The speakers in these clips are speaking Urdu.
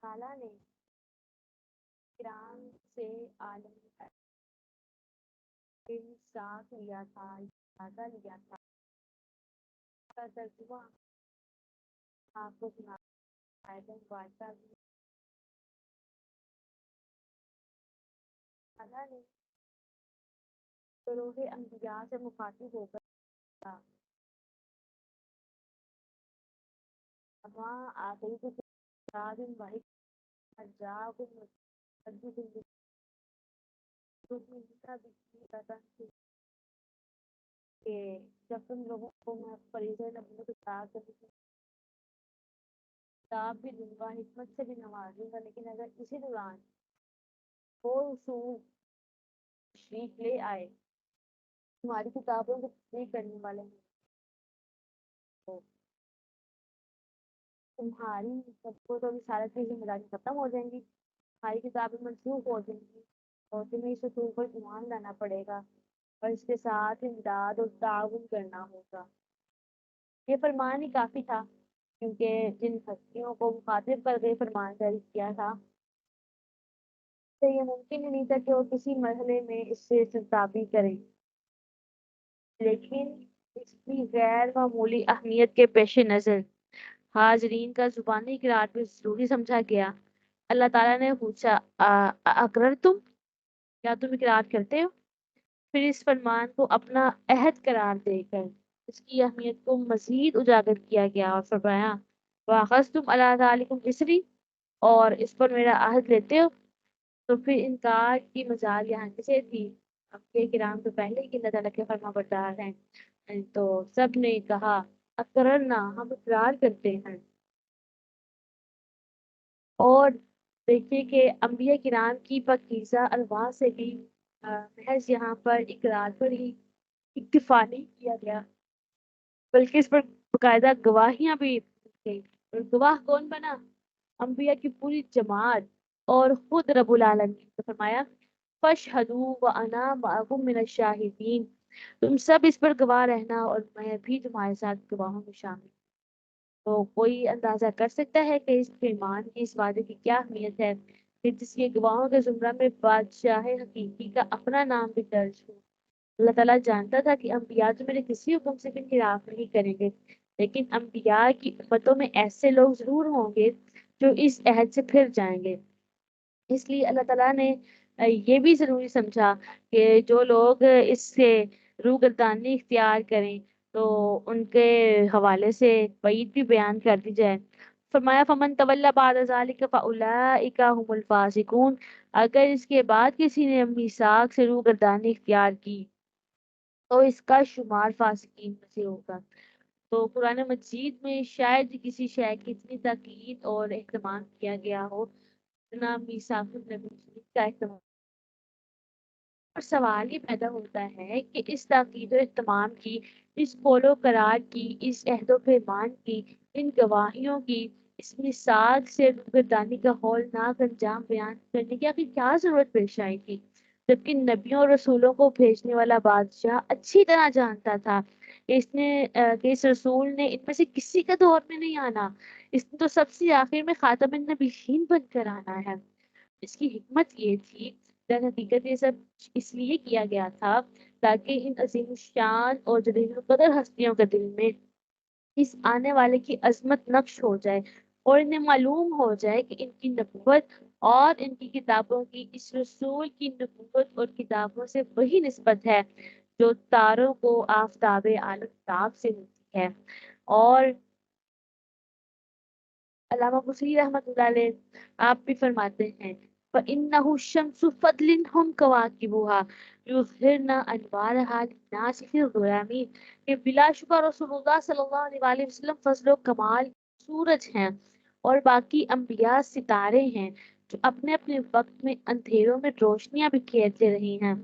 تعالیٰ نے کرام سے عالم کے ساتھ لیا تھا، ارادہ لیا تھا کا ترجمہ آپ کو سنا واضح تعالیٰ نے گروہ انبیاء سے مخاطب ہو کر کہا، وہاں آخری کو واحد حجاب کہ جب تم لوگوں کو میں فریضہ نبوت اطاعت کرنے کی کتاب بھی دوں گا، حکمت سے بھی نوازوں گا، لیکن اگر اسی دوران وہ اصول تشریف لے آئے تمہاری کتابوں کو تصدیق کرنے والے ہیں تو تمہاری سب کو تو رسالت کی ذمہ داری ختم ہو جائیں گی، تمہاری کتابیں منسوخ ہو جائیں گی اور تمہیں اس اصول پر ایمان لانا پڑے گا اور اس کے ساتھ امداد اور تعاون کرنا ہوگا۔ یہ فرمان ہی کافی تھا، کیونکہ جن ہستیوں کو مخاطب کر کے فرمان جاری کیا تھا تو یہ ممکن ہی نہیں تھا کہ وہ کسی مرحلے میں اس سے استثابی کریں، لیکن اس کی غیر معمولی اہمیت کے پیش نظر حاضرین کا زبانی اقرار بھی ضروری سمجھا گیا۔ اللہ تعالیٰ نے پوچھا، اقرر تم، کیا تم اقرار کرتے ہو؟ پھر اس فرمان کو اپنا عہد قرار دے کر اس کی اہمیت کو مزید اجاگر کیا گیا اور فرمایا، وَأَخَذْتُمْ عَلَىٰ ذَٰلِكُمْ إِصْرِي، اور اس پر میرا عہد لیتے ہو؟ تو پھر انکار کی مجال یہاں کسے تھی؟ انبیاء کرام تو پہلے ہی اللہ تعالیٰ کے فرما بردار ہیں، تو سب نے کہا اقررنا، ہم اقرار کرتے ہیں۔ اور دیکھیے کہ انبیاء کرام کی پاکیزہ الفاظ سے بھی محض یہاں پر اقرار پر ہی اکتفا نہیں کیا گیا، بلکہ اس پر باقاعدہ گواہیاں بھی گئی، اور گواہ کون بنا؟ انبیاء کی پوری جماعت اور خود رب العالمین نے فرمایا، فَاشْهَدُوا وَأَنَا مَعَكُم مِّنَ الشَّاهِدِينَ، تم سب اس پر گواہ رہنا اور میں بھی تمہارے ساتھ گواہوں میں شامل۔ تو کوئی اندازہ کر سکتا ہے کہ اس فرمان کی، اس وعدے کی کیا اہمیت ہے کہ جس کے گواہوں کے زمرہ میں بادشاہ حقیقی کا اپنا نام بھی درج ہو۔ اللہ تعالیٰ جانتا تھا کہ انبیاء تو میرے کسی حکم سے بھی خلاف نہیں کریں گے، لیکن انبیاء کی امتوں میں ایسے لوگ ضرور ہوں گے جو اس عہد سے پھر جائیں گے۔ اس لیے اللہ تعالیٰ نے یہ بھی ضروری سمجھا کہ جو لوگ اس سے روگردانی اختیار کریں تو ان کے حوالے سے وعید بھی بیان کر دی جائے۔ فرمایا، فمن تولی بعد ذلک فاولئک هم الفاسقون، اگر اس کے بعد کسی نے میثاق سے روگردانی اختیار کی تو اس کا شمار فاسقین میں سے ہوگا۔ تو قرآن مجید میں شاید کسی شے کی اتنی تاکید اور اہتمام کیا گیا ہو اتنا میثاق النبی کا اہتمام، اور سوال یہ پیدا ہوتا ہے کہ اس تاکید و اہتمام کی، اس قول و قرار کی، اس عہد و پیمان کی، ان گواہیوں کی، اس میثاق سے روگردانی کا ہولناک انجام بیان کرنے کی آخر کیا ضرورت پیش آئی تھی، جبکہ نبیوں اور رسولوں کو بھیجنے والا بادشاہ اچھی طرح جانتا تھا کہ اس رسول نے ان میں سے کسی کا دور میں نہیں آنا، اس نے تو سب سے آخر میں خاتم النبیین بن کر آنا ہے۔ اس کی حکمت یہ تھی، در حقیقت یہ سب اس لیے کیا گیا تھا تاکہ ان عظیم الشان اور جلیل القدر ہستیوں کے دل میں اس آنے والے کی عظمت نقش ہو جائے اور انہیں معلوم ہو جائے کہ ان کی نبوت اور ان کی کتابوں کی اس رسول کی نبوت اور کتابوں سے وہی نسبت ہے جو تاروں کو آفتاب عالم سے ہوتی ہے۔ اور علامہ بصری رحمۃ اللہ علیہ آپ بھی فرماتے ہیں، فَإِنَّهُ الشَّمْسُ فَضْلٍ هُمْ كَوَاكِبُهَا يُظْهِرْنَ أَنْوَارَهَا لِلنَّاسِ فِي الظُّلَامِ، کہ بلا شبہ رسول اللہ صلی اللہ علیہ وسلم فضل و کمال سورج ہیں اور باقی انبیاء ستارے ہیں جو اپنے اپنے وقت میں اندھیروں میں روشنیاں بکھیرتے رہی ہیں۔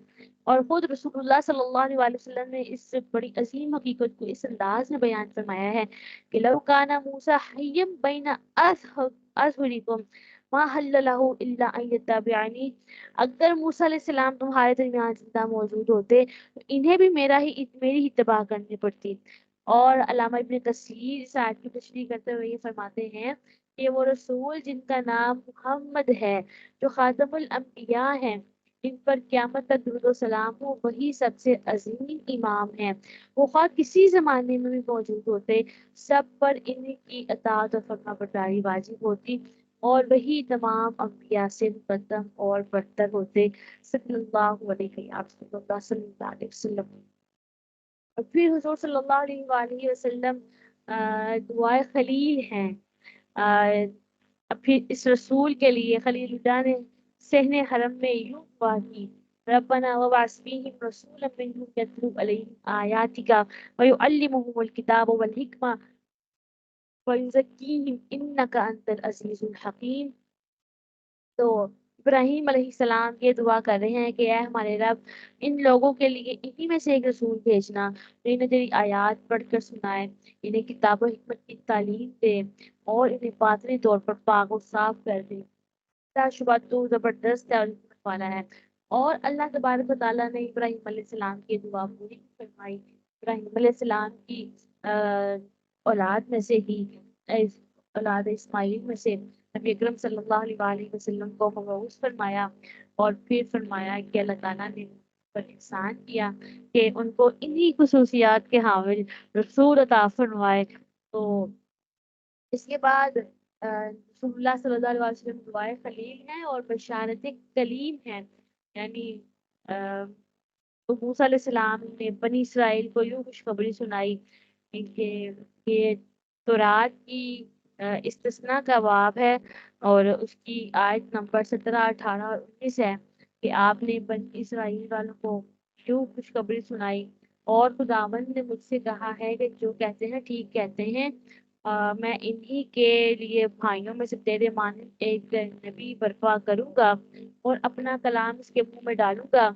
اور خود رسول اللہ صلی اللہ علیہ وسلم نے اس بڑی عظیم حقیقت کو اس انداز میں بیان فرمایا ہے کہ لو کان موسیٰ حیا بین اظہرکم ما حل لہ الا ان یتبعنی، اگر موسیٰ علیہ السلام تمہارے درمیان زندہ موجود ہوتے تو انہیں بھی میری اتباع کرنی پڑتی، اور علامہ ابن کثیر اس آیت کی تشریح کرتے ہوئے یہ فرماتے ہیں کہ وہ رسول جن کا نام محمد ہے، جو خاتم الانبیاء ہیں، ان پر قیامت تک درود و سلام ہو، وہی سب سے عظیم امام ہیں۔ وہ خواہ کسی زمانے میں بھی موجود ہوتے، سب پر انہیں کی اطاعت اور فرما برداری واجب ہوتی، اور وہی تمام انبیاء سے مقدم اور برتر ہوتے، صلی اللہ علیہ صلی اللہ علیہ وسلم۔ اور پھر حضور صلی اللہ علیہ وآلہ وسلم دعائے خلیل ہیں۔ پھر اس رسول کے لیے خلیل اللہ نے صحن حرم میں یوں دعا کی، ربنا وابعث فیہم رسولا منہم یتلو علیہم آیاتک ویعلمہم الکتاب والحکمہ ویزکیہم انک انت العزیز الحکیم۔ تو ابراہیم علیہ السلام یہ دعا کر رہے ہیں کہ اے ہمارے رب، ان لوگوں کے لیے انہی میں سے ایک رسول بھیجنا جو انہیں تیری آیات پڑھ کر سنائے، انہیں کتاب و حکمت کی تعلیم دے، اور انہیں باطنی طور پر پاک و صاف کر دے۔ لا شبہ تو زبردست ہے اور حکمت والا ہے۔ اور اللہ تبارک و تعالیٰ نے ابراہیم علیہ السلام کی دعا پوری فرمائی۔ ابراہیم علیہ السلام کی اولاد میں سے ہی، اولاد اسماعیل میں سے نبی اکرم صلی اللہ علیہ وآلہ وسلم کو مبعوث فرمایا، اور پھر فرمایا کہ اللہ تعالیٰ نے ان پر احسان کیا کہ ان کو انہی خصوصیات کے حامل رسول عطا فرمائے۔ تو اس کے بعد رسول اللہ صلی اللہ علیہ وسلم دعائے خلیل ہیں اور بشارت کلیم ہیں، یعنی تو موسیٰ علیہ السلام نے بنی اسرائیل کو یوں خوشخبری سنائی کہ یہ تورات کی استثناء کا باب ہے، اور اس کی آیت نمبر 17، 18 اور 19 ہے کہ آپ نے بنی اسرائیل والوں کو یوں خوشخبری سنائی، اور خداوند نے مجھ سے کہا ہے کہ جو کہتے ہیں ٹھیک کہتے ہیں، میں انہی کے لیے بھائیوں میں سے تیرے مانند ایک نبی برپا کروں گا، اور اپنا کلام اس کے منہ میں ڈالوں گا،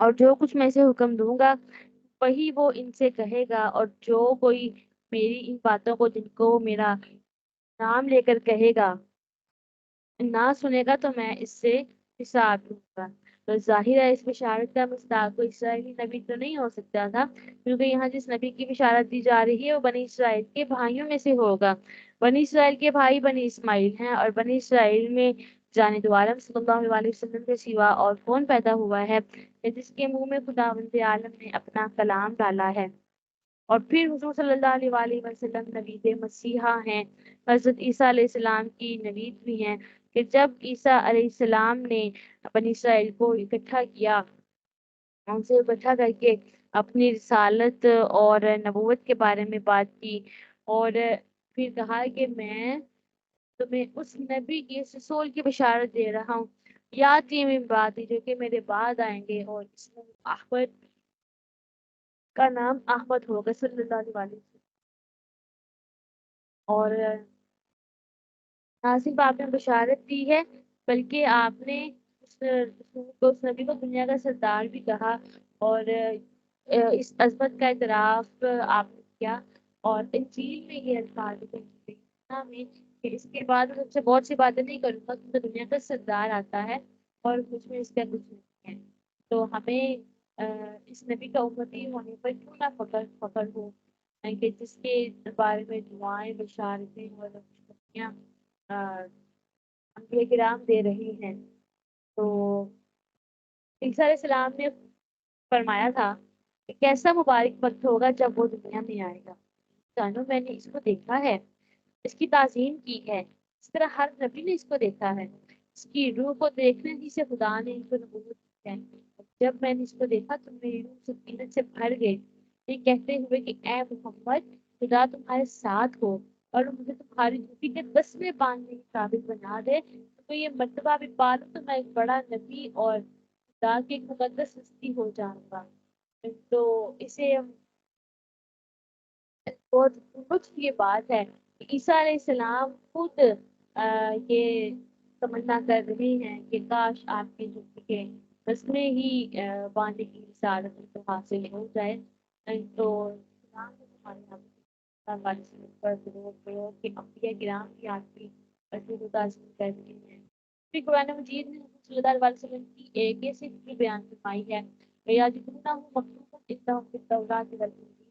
اور جو کچھ میں اسے حکم دوں گا وہی وہ ان سے کہے گا، اور جو کوئی میری ان باتوں کو جن کو میرا نام لے کر کہے گا نہ سنے گا تو میں اس سے حساب لوں گا۔ تو ظاہر ہے اس بشارت کا مصداق کوئی اسرائیلی نبی تو نہیں ہو سکتا تھا، کیونکہ یہاں جس نبی کی بشارت دی جا رہی ہے وہ بنی اسرائیل کے بھائیوں میں سے ہوگا۔ بنی اسرائیل کے بھائی بنی اسماعیل ہیں، اور بنی اسرائیل میں جانب عالم صلی اللہ علیہ وسلم کے سوا اور کون پیدا ہوا ہے کہ جس کے منہ میں خداوند عالم نے اپنا کلام ڈالا ہے۔ اور پھر حضور صلی اللہ علیہ وآلہ وسلم نوید مسیحا ہیں، حضرت عیسیٰ علیہ السلام کی نوید بھی ہیں، کہ جب عیسیٰ علیہ السلام نے بنی اسرائیل کو اکٹھا کیا، ان سے اکٹھا کر کے اپنی رسالت اور نبوت کے بارے میں بات کی، اور پھر کہا کہ میں تمہیں اس نبی کی، اس رسول کی بشارت دے رہا ہوں، یاتی من بعدی، جو کہ میرے بعد آئیں گے، اور اس میں احمد کا نام احمد ہوگا صلی اللہ علیہ وسلم۔ اور نہ صرف آپ نے بشارت دی ہے، بلکہ آپ نے اس رسول کو، اس نبی کو دنیا کا سردار بھی کہا، اور اس عظمت کا اعتراف آپ نے کیا، اور انجیل میں یہ الفاظ میں کہ اس کے بعد میں تم سے بہت سی باتیں نہیں کروں گا، کیونکہ دنیا کا سردار آتا ہے اور مجھ میں اس کا کچھ نہیں ہے۔ تو ہمیں اس نبی کا امتی ہونے پر کیوں نہ فخر ہو، کہ جس کے بارے میں دعائیں، بشارتیں اور خوشخبریاں انبیاء کرام دے رہی ہیں۔ تو عیسیٰ علیہ السلام نے فرمایا تھا کہ کیسا مبارک وقت ہوگا جب وہ دنیا میں آئے گا، جانو میں نے اس کو دیکھا ہے، اس کی تعظیم کی ہے، اس طرح ہر نبی نے اس کو دیکھا ہے، اس کی روح کو دیکھنے ہی سے خدا نے ان کو نبوت دی ہے۔ جب میں نے اس کو دیکھا تو میری روح سکینت سے بھر گئی، یہ کہتے ہوئے کہ اے محمد، خدا تمہارے ساتھ ہو، اور مجھے تمہاری ڈیوٹی کے 10ویں باندھنے کی قابل بنا دے، تو یہ مرتبہ بھی پا لوں تو میں ایک بڑا نبی اور خدا کی ایک مقدس ہستی ہو جاؤں گا۔ تو اسے بہت لطف یہ بات ہے کہ عیسیٰ علیہ السلام خود یہ تمنا کر رہے ہیں کہ کاش آپ کے ڈیوٹی کے 10ویں ہی باندھنے کی رسالت ان کو حاصل ہو جائے۔ تو اسلام نے ہمارے یہاں اللہ علیہ وسلم پر کہ انبیاء کرام کی آپ کی عظیم و تعظیم کرتے ہیں۔ پھر قرآن مجید نے حضور صلی اللہ علیہ وسلم کی ایک ایسی فکر بیان فرمائی ہے، یا جتنا ہوں مخلوق اتنا ہوں التوراۃ والانجیل،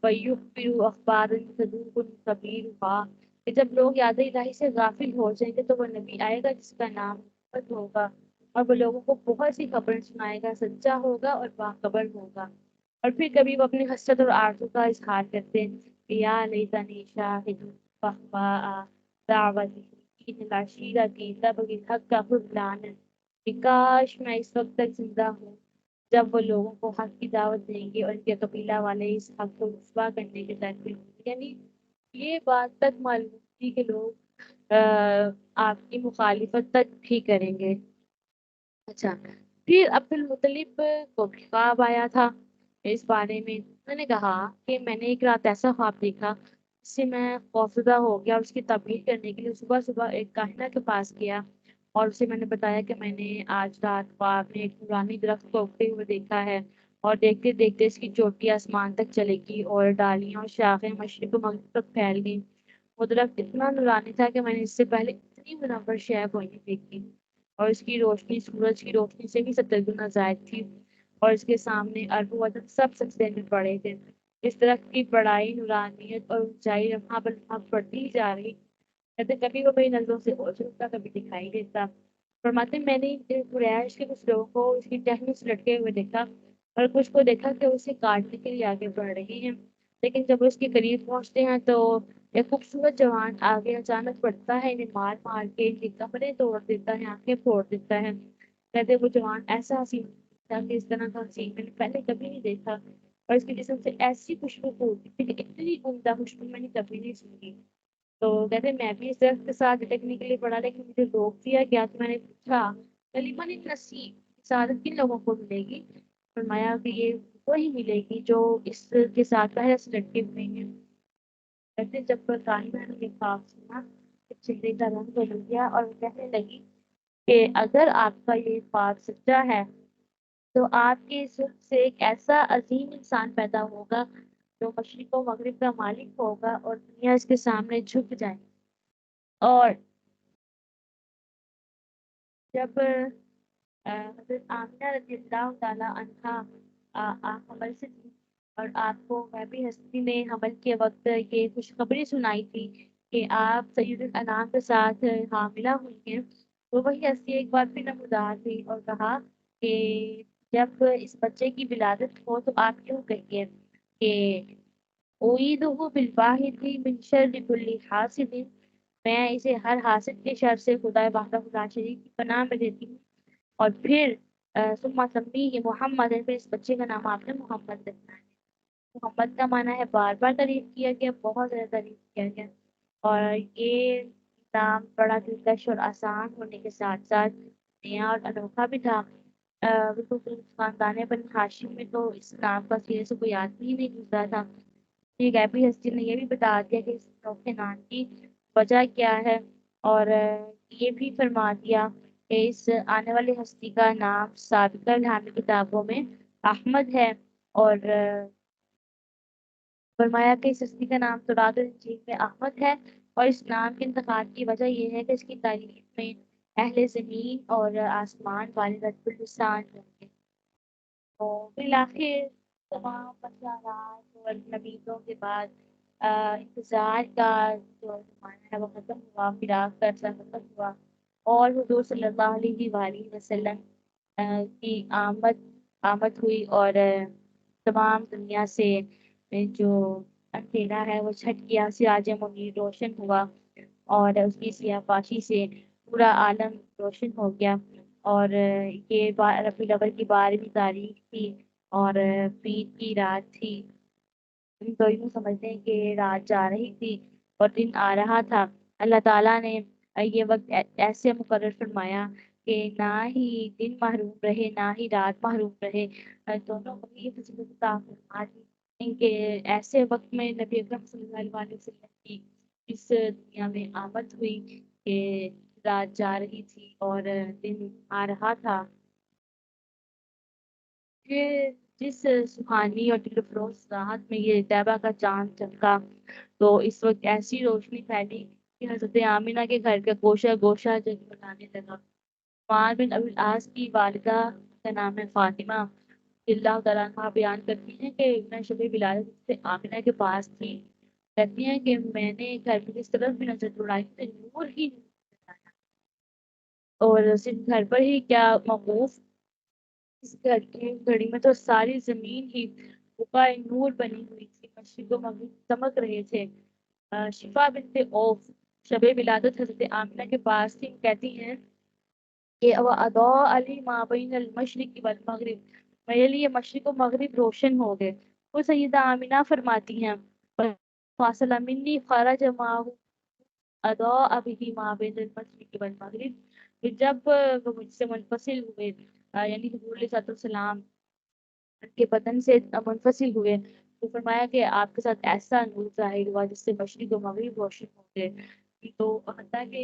فَيُخْبِرُ أَخْبَارًا صَدُوقٌ خَبِيرُهَا کہ جب لوگ یاد الہی سے غافل ہو جائیں گے تو وہ نبی آئے گا جس کا نام محمد ہوگا، اور وہ لوگوں کو بہت سی خبریں سنائے گا، سچا ہوگا اور باخبر ہوگا۔ اور پھر کبھی وہ اپنی حسرت اور آرزو کا اظہار کرتے ہیں کہ یا لیتنی شاہد فہواء دعوتی ان العشیرتی تبغی الحق خذلان کہ کاش میں اس وقت تک زندہ ہوں جب وہ لوگوں کو حق کی دعوت دیں گے اور ان کے قبیلہ والے اس حق کو رسوا کرنے کے ترقی ہوں گے۔ یعنی یہ بات تک معلوم تھی کہ لوگ آپ کی مخالفت تک بھی کریں گے۔ اچھا، پھر عبد المطلب کو بھی خواب آیا تھا اس بارے میں۔ انہوں نے کہا کہ میں نے ایک رات ایسا خواب دیکھا جس سے میں خوفزدہ ہو گیا، اور اس کی تعبیر کرنے کے لیے صبح صبح ایک کاہنہ کے پاس گیا اور اسے میں نے بتایا کہ میں نے آج رات خواب میں ایک نورانی درخت کو اگتے ہوئے دیکھا ہے، اور دیکھتے دیکھتے اس کی چوٹی آسمان تک چلے گی اور ڈالیاں اور شاخیں مشرق و مغرب تک پھیل گئیں۔ وہ درخت اتنا نورانی تھا کہ میں نے اس سے پہلے اتنی منور شے کوئی نہیں دیکھی، اور اس کی روشنی سورج کی روشنی سے بھی 70 گنا زائد تھی، اور اس کے سامنے ارب و عجم سب سجدے میں پڑے تھے۔ اس درخت کی بڑائی، نورانیت اور اونچائی لمحہ بلمحہ بڑھتی ہی جا رہی، کہتے کبھی وہ میری نظروں سے اوجھل ہوتا، کبھی دکھائی دیتا۔ فرماتے میں نے قریش کے کچھ لوگوں کو اس کی ٹہنیوں سے لٹکے ہوئے دیکھا، اور کچھ کو دیکھا کہ اسے کاٹنے کے لیے آگے بڑھ رہی ہیں، لیکن جب وہ اس کے قریب پہنچتے ہیں تو ایک خوبصورت جوان آگے اچانک بڑھتا ہے، انہیں مار مار کے ان کے کپڑے توڑ دیتا ہے، آنکھیں پھوڑ دیتا ہے۔ کہتے وہ جوان ایسا حسین تھا کہ اس طرح کا حسین میں نے پہلے کبھی نہیں دیکھا، اور اس کے جسم سے ایسی خوشبو پھوٹتی تھی کہ اتنی عمدہ خوشبو میں نے کبھی نہیں سنی۔ تو کہتے میں بھی اس درخت کے ساتھ لٹکنے کے لیے پڑا، لیکن مجھے روک دیا گیا تو میں نے پوچھا کلمہ نصیب سعادت کن لوگوں کو ملے گی؟ فرمایا کہ یہ وہی ملے گی جو اس کے ساتھ پہلے سے لٹکے ہوئے ہیں۔ کہتے جب کاہنہ نے یہ خواب سنا تو چہرے کا رنگ بدل گیا، اور وہ کہنے لگی کہ اگر آپ کا یہ خواب سچا ہے تو آپ کے سلک سے ایک ایسا عظیم انسان پیدا ہوگا جو مشرق و مغرب کا مالک ہوگا، اور دنیا اس کے سامنے جھک جائے۔ اور جب حضرت آمنہ رضی اللہ تعالیٰ عنہا حمل سے تھی، اور آپ کو غیبی ہستی نے حمل کے وقت یہ خوشخبری سنائی تھی کہ آپ سید الانام کے ساتھ حاملہ ہوئی ہیں، تو وہی ہستی ایک بار پھر نمودار ہوئی اور کہا کہ جب اس بچے کی ولادت ہو تو آپ کیوں کہیے کہ اعیدہ بالواحد من شر کل حاسد، میں اسے ہر حاسد کے شر سے خدا وحدہ لا شریک کی پناہ میں دیتی ہوں۔ اور پھر ثم سمیہ محمد، پھر اس بچے کا نام آپ نے محمد رکھنا ہے۔ محمد کا معنی ہے بار بار تعریف کیا گیا، بہت زیادہ تعریف کیا گیا، اور یہ نام بڑا دلکش اور آسان ہونے کے ساتھ ساتھ نیا اور انوکھا بھی تھا۔ بالکل خاندان بنی ہاشم میں تو اس نام کا سرے سے کوئی آدمی ہی نہیں گزرا تھا۔ یہ غیبی ہستی نے یہ بھی بتا دیا کہ اس انوکھے نام کی وجہ کیا ہے، اور یہ بھی فرما دیا کہ اس آنے والی ہستی کا نام سابقہ الہامی کتابوں میں احمد ہے، اور فرمایا کہ اس ہستی کا نام تورات اور انجیل میں احمد ہے، اور اس نام کے انتخاب کی وجہ یہ ہے کہ اس کی تعریف میں اہل زمین اور آسمان والے رب الرسان ہوں گے۔ تو بالآخر تمام مسائلات اور نبیوں کے بعد انتظار کا جو زمانہ ہے وہ ختم ہوا، فراق کا عرصہ ختم ہوا، اور حضور صلی اللہ علیہ وآلہ وسلم کی آمد ہوئی، اور تمام دنیا سے جو اندھیرا ہے وہ چھٹ گیا، سراج منیر روشن ہوا، اور اس کی سیاہ پاشی سے پورا عالم روشن ہو گیا۔ اور یہ ربیع الاول کی 12ویں تاریخ تھی، اور پیر کی رات تھی، تو یوں سمجھتے ہیں کہ رات جا رہی تھی اور دن آ رہا تھا۔ اللہ تعالیٰ نے یہ وقت ایسے مقرر فرمایا کہ نہ ہی دن محروم رہے نہ ہی رات محروم رہے، دونوں کو یہ فضیلت عطا فرما دی کہ ایسے وقت میں نبی اکرم صلی اللہ علیہ وسلم کی اس دنیا میں آمد ہوئی کہ رات جا رہی تھی اور دن آ رہا تھا۔ کہ جس سبحانی اور دلفروز رات میں یہ طیبہ کا چاند چمکا تو اس وقت ایسی روشنی پھیلی کہ حضرت آمینہ کے گھر کا گوشہ گوشہ جگمگانے لگا۔ عثمان بن ابی العاص کی والدہ کا نام ہے فاطمہ، رضی اللہ تعالیٰ عنہ بیان کرتی ہیں کہ میں شب ولادت سے آمنہ کے پاس تھی، کہتی ہیں کہ میں نے گھر میں جس طرف بھی نظر دوڑائی تو نور ہی نور آیا، اور صرف گھر پر ہی کیا موقوف، اس گھر کی گھڑی میں تو ساری زمین ہی بقائے نور بنی ہوئی تھی، مشرق و مغرب چمک رہے تھے۔ شفا بنت اوف شب ولادت حضرت آمنہ کے پاس تھی، کہتی ہیں کہ وَأَضَاءَ عَلِي مَا بَيْنَ الْمَشْرِقِ وَالْمَغْرِبِ، میرے لیے مشرق و مغرب روشن ہو گئے۔ وہ سیدہ آمنہ فرماتی ہیں فاصلہ منی خرج معه اضاء به ما بین المشرق والمغرب، کہ جب وہ مجھ سے منفصل ہوئے، یعنی حضور علیہ السلام کے بدن سے منفصل ہوئے، تو فرمایا کہ آپ کے ساتھ ایسا نور ظاہر ہوا جس سے مشرق و مغرب روشن ہو گئے۔ تو حتیٰ کہ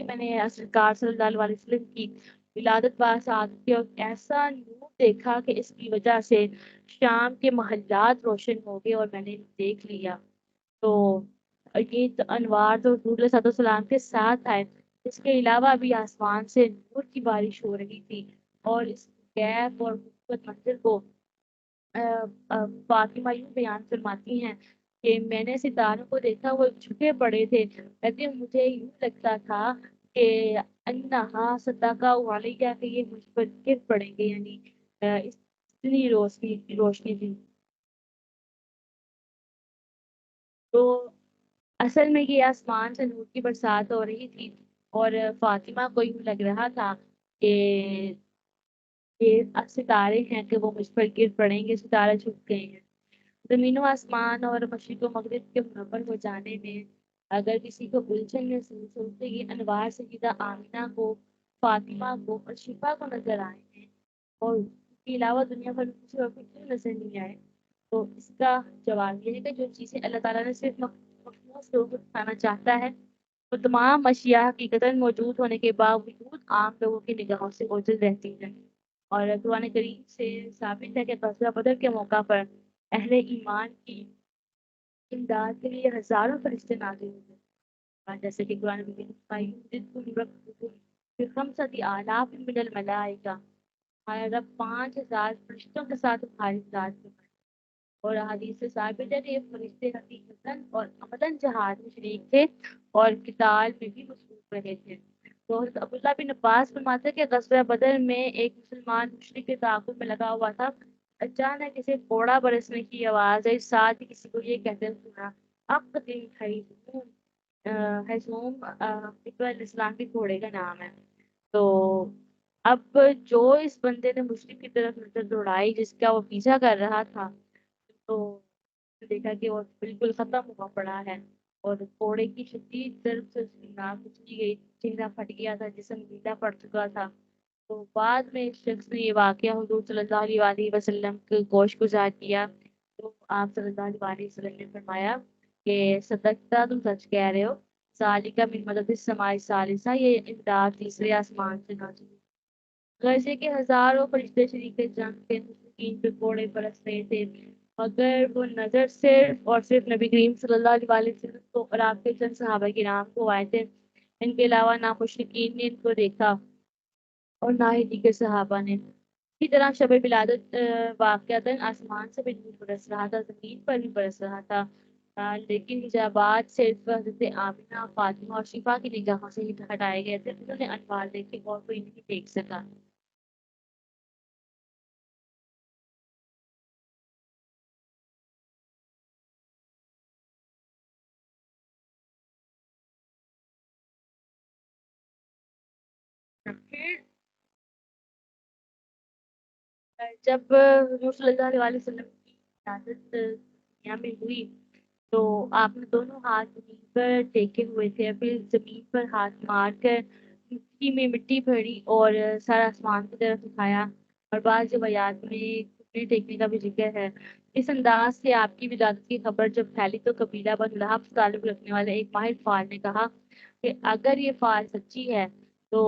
میں نے سرکار صلی اللہ علیہ وسلم کی ولادت پاس آتی اور ایسا نور دیکھا کہ اس کی وجہ سے شام کے محلات روشن ہو گئے اور میں نے دیکھ لیا۔ تو یہ انوار تو حضور علیہ السلام کے ساتھ آئے، اس کے علاوہ بھی آسمان سے نور کی بارش ہو رہی تھی، اور اس غیب اور خوبصورت منظر کو فاطمہ یوں بیان فرماتی ہیں کہ میں نے ستاروں کو دیکھا، وہ جھکے پڑے تھے، کہتے ہیں مجھے یوں لگتا تھا کہ انہا صدقہ علیہ کہ یہ مجھ پر گر پڑیں گے، یعنی اتنی روشنی تھی۔ تو اصل میں یہ آسمان سے نور کی برسات ہو رہی تھی، اور فاطمہ کو یوں لگ رہا تھا کہ یہ ستارے ہیں کہ وہ مجھ پر گر پڑیں گے، ستارے جھک گئے ہیں۔ زمین و آسمان اور مشرق و مغرب کے منور ہو جانے میں اگر کسی کو الجھن محسوس ہو تو یہ انوار سیدہ آمنہ کو، فاطمہ کو اور شفا کو نظر آئے ہیں، اور اس کے علاوہ دنیا بھر میں کسی اور کو کیوں نظر نہیں آئے؟ تو اس کا جواب یہ ہے کہ جو چیزیں اللہ تعالیٰ نے صرف مخصوص لوگوں کو دکھانا چاہتا ہے، وہ تمام اشیاء حقیقتاً موجود ہونے کے باوجود عام لوگوں کی نگاہوں سے اوجھل رہتی ہیں۔ اور قرآن کریم سے ثابت ہے کہ غزوہ بدر کے موقع پر اہل ایمان کی امداد کے لیے ہزاروں فرشتے نازل ہوئے، اور جیسے کہ قرآن مجید میں خمسۃ آلاف من الملائکہ، ہمارا رب 5,000 فرشتوں کے ساتھ تمہاری امداد میں، اور حدیث سے ثابت ہے کہ یہ فرشتے حقیقتاً اور عملاً جہاد میں شریک تھے اور قتال میں بھی مصروف رہے تھے۔ تو حضرت عبداللہ بن عباس فرماتے ہیں کہ غزوہ بدر میں ایک مسلمان مشرک کے تعاقب میں لگا ہوا تھا، اچانک اسے گھوڑا برسنے کی آواز آئی، ساتھ ہی کسی کو یہ کہتے سنا اقدم حیزوم اسلام کے گھوڑے کا نام ہے۔ تو اب جو اس بندے نے مشرک کی طرف نظر دوڑائی جس کا وہ پیچھا کر رہا تھا، تو دیکھا کہ وہ بالکل ختم ہوا پڑا ہے، اور گھوڑے کی شدید ضرب سے اس کی ناک کچلی گئی، چہرہ پھٹ گیا تھا، جسم گیلا پڑ چکا تھا۔ تو بعد میں اس شخص نے یہ واقعہ حضور صلی اللہ علیہ وسلم کے گوش گزار کیا، تو آپ صلی اللہ علیہ وسلم نے فرمایا کہ صدقتا، تم سچ کہہ رہے ہو، ذالک من مدد السماء الثالثہ، یہ امداد تیسرے آسمان سے نازل ہوئی۔ غرضے کے ہزاروں فرشتے شریک جنگ کے مشرکین پہ گھوڑے برس رہے تھے، مگر وہ نظر صرف اور صرف نبی کریم صلی اللہ علیہ وسلم کو اور آپ کے چند صحابہ کرام کو آئے تھے، ان کے علاوہ نہ مشرکین نے ان کو دیکھا اور نہ ہی دیگر صحابہ نے۔ اسی طرح شب ولادت واقعتاً آسمان سے بھی نور برس رہا تھا، زمین پر بھی برس رہا تھا، لیکن حجابات صرف حضرت آمنہ، فاطمہ اور شفا کی نگاہوں سے ہی ہٹائے گئے تھے، انہوں نے انوار دیکھے اور کوئی نہیں دیکھ سکا۔ پھر جب حضور صلی اللہ علیہ وسلم کی ولادت دنیا میں ہوئی تو آپ نے دونوں ہاتھ زمین پر ٹیکے ہوئے تھے، پھر زمین پر ہاتھ مار کر مٹی میں مٹی بھری اور سارا آسمان کی طرف دکھایا، اور بعض روایات میں گھٹنے ٹیکنے کا بھی ذکر ہے۔ اس انداز سے آپ کی ولادت کی خبر جب پھیلی تو قبیلہ بن لہب سے تعلق رکھنے والے ایک ماہر فال نے کہا کہ اگر یہ فال سچی ہے تو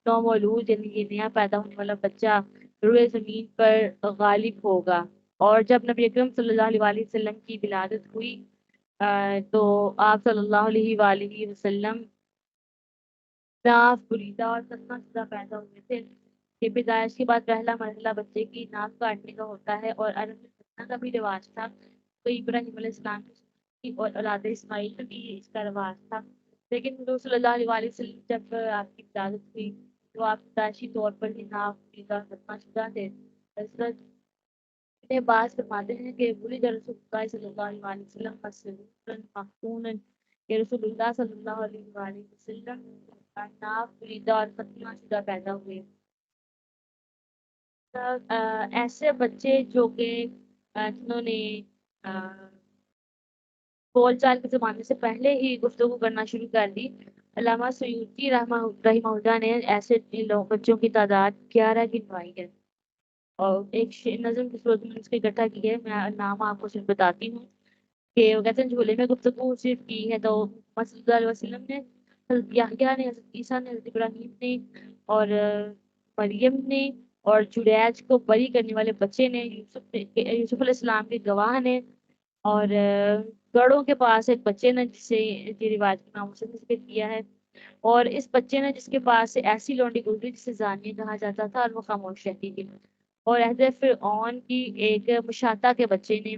نومولود یعنی یہ نیا پیدا ہونے والا بچہ روئے زمین پر غالب ہوگا۔ اور جب نبی اکرم صلی اللہ علیہ وسلم کی ولادت ہوئی تو آپ صلی اللہ علیہ وسلم ناف بریدہ اور سسنا شدہ پیدا ہوئے تھے، کہ پیدائش کے بعد پہلا مرحلہ بچے کی ناک کاٹنے کا ہوتا ہے، اور عرب میں ختنہ کا بھی رواج تھا۔ تو ابراہیم علیہ السلام کی اور اولاد اسماعیل کا بھی اس کا رواج تھا۔ لیکن حضور صلی اللہ علیہ وسلم جب آپ کی ولادت ہوئی تو آپ پیدائشی طور پر ہی ناک کا ختنہ شدہ تھے۔ حضرت ابن عباس فرماتے ہیں کہ ولد رسول اللہ صلی اللہ علیہ وسلم مسرورا مختونا، کہ رسول اللہ صلی اللہ علیہ وآلہ وسلم ناک بریدہ اور ختنہ شدہ پیدا ہوئے۔ ایسے بچے جو کہ جنہوں نے بول چال کے زمانے سے پہلے ہی گفتگو کرنا شروع کر دی، علامہ سیوطی رحمہ اللہ نے ایسے بچوں کی تعداد 11 گنوائی ہے، اور ایک نظم کی صورت میں اس کی اکٹھا کی ہے۔ میں نام آپ کو صرف بتاتی ہوں کہ وہ کہتے ہیں جھولے میں گفتگو صرف کی ہے تو محمد صلی اللہ علیہ وسلم نے، حضرت یحییٰ نے، حضرت عیسیٰ نے، حضرت ابراہیم نے، اور مریم نے، اور جریج کو بری کرنے والے بچے نے، یوسف علیہ السلام کے گواہ نے، اور گڑوں کے پاس ایک بچے نے جسے روایت کے نام سے ذکر کیا ہے، اور اس بچے نے جس کے پاس سے ایسی لونڈی گزری جسے زانیہ کہا جاتا تھا، اور وہ خاموش رہتی تھی، اور عہد فرعون کی ایک مشاطہ کے بچے نے،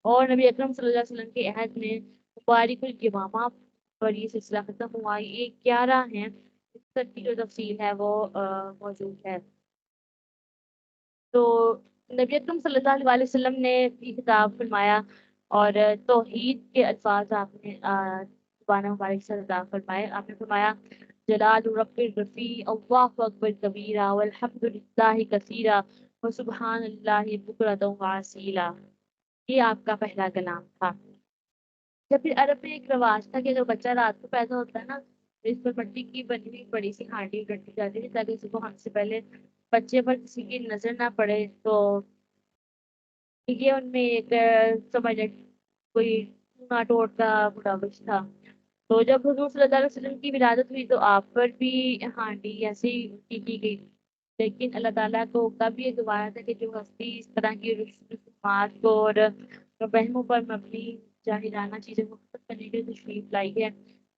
اور نبی اکرم صلی اللہ علیہ وسلم کے عہد میں مبارک الجمامہ پر یہ سلسلہ ختم ہوا۔ یہ 11 ہیں، اس تک کی جو تفصیل ہے وہ موجود ہے۔ تو نبی اکرم صلی اللہ علیہ وسلم نے بھی خطاب فرمایا، اور توحید کے الفاظ آپ نے زبان مبارک سے ادا فرمائے۔ آپ نے فرمایا جلال رب الرفیع اللہ اکبر کبیرہ والحمد للہ کثیرہ وسبحان اللہ بکرۃ واسیلا۔ یہ آپ کا پہلا کلام تھا۔ جب پھر عرب میں ایک رواج تھا کہ اگر بچہ رات کو پیدا ہوتا ہے نا تو اس پر مٹی کی بنی ہوئی بڑی سی ہانڈی رکھی جاتی تھی تاکہ صبح ہونے سے پہلے بچے پر کسی کی نظر نہ پڑے۔ تو یہ ان میں ایک سمجھ لیں کوئی ٹوٹ کا مراوش تھا۔ تو جب حضور صلی اللہ علیہ وسلم کی ولادت ہوئی تو آپ پر بھی ہانڈی ایسی کی گئی، لیکن اللہ تعالیٰ کو کب یہ گوارا تھا کہ جو ہستی اس طرح کی رسومات کو اور وہموں پر مبنی جاہلانہ چیزوں کو ختم کرنے کے لیے تشریف لائی ہے،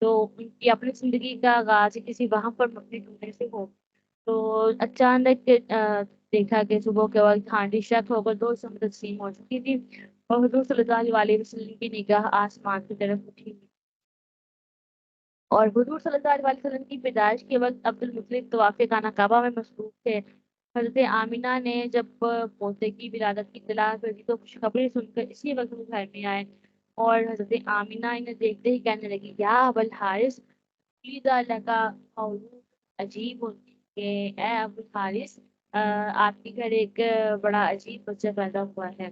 تو ان کی اپنی زندگی کا آغاز کسی وہم پر مبنی ہونے سے ہو۔ تو اچانک دیکھا کہ صبح کے وقت ہانڈی شک ہو کر دو حصوں میں تقسیم ہو چکی تھی، اور حضور صلی اللہ علیہ وسلم کی نگاہ آسمان کی طرف اٹھی، اور حضور صلی اللہ علیہ وسلم کی پیدائش کے وقت عبد المطلب طواف خانہ کعبہ میں مصروف تھے۔ حضرت آمینہ نے جب پوتے کی ولادت کی اطلاع دی تو خوشخبری سن کر اسی وقت وہ گھر میں آئے، اور حضرت آمینہ انہیں دیکھتے ہی کہنے لگی یا ابو الحارث لکا مولود عجیب، کہ اے ابو الحارث آپ کے گھر ایک بڑا عجیب بچہ پیدا ہوا ہے۔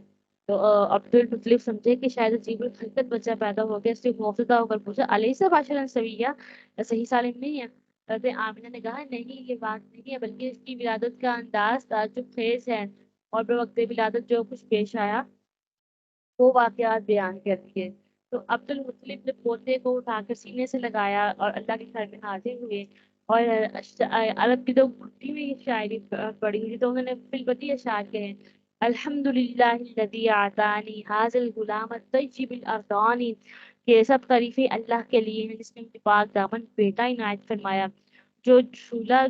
تو عبد المطلب سمجھے کہ شاید عجیب الخلقت بچہ پیدا ہو گیا، اس سے خوفزدہ ہو کر پوچھا علیہ بشرا سویہ، صحیح سالم نہیں ہے؟ حضرت آمینہ نے کہا نہیں، یہ بات نہیں ہے، بلکہ اس کی ولادت کا انداز تعجب خیز ہے، اور بوقت ولادت جو کچھ پیش آیا وہ واقعات بیان کر دیے۔ تو عبد المطلب نے پوتے کو اٹھا کر سینے سے لگایا اور اللہ کے گھر میں حاضر ہوئے، اور عرب کی تو گھٹی میں یہ شاعری پڑی ہوئی تو انہوں نے بالبدی اشعار کہے الحمد للہ الذی اعطانی ھذا الغلام الطیب الارضان، کہ سب تعریفیں اللہ کے لیے ہیں جس نے مجھے پاک دامن بیٹا عنایت فرمایا، جو جھولا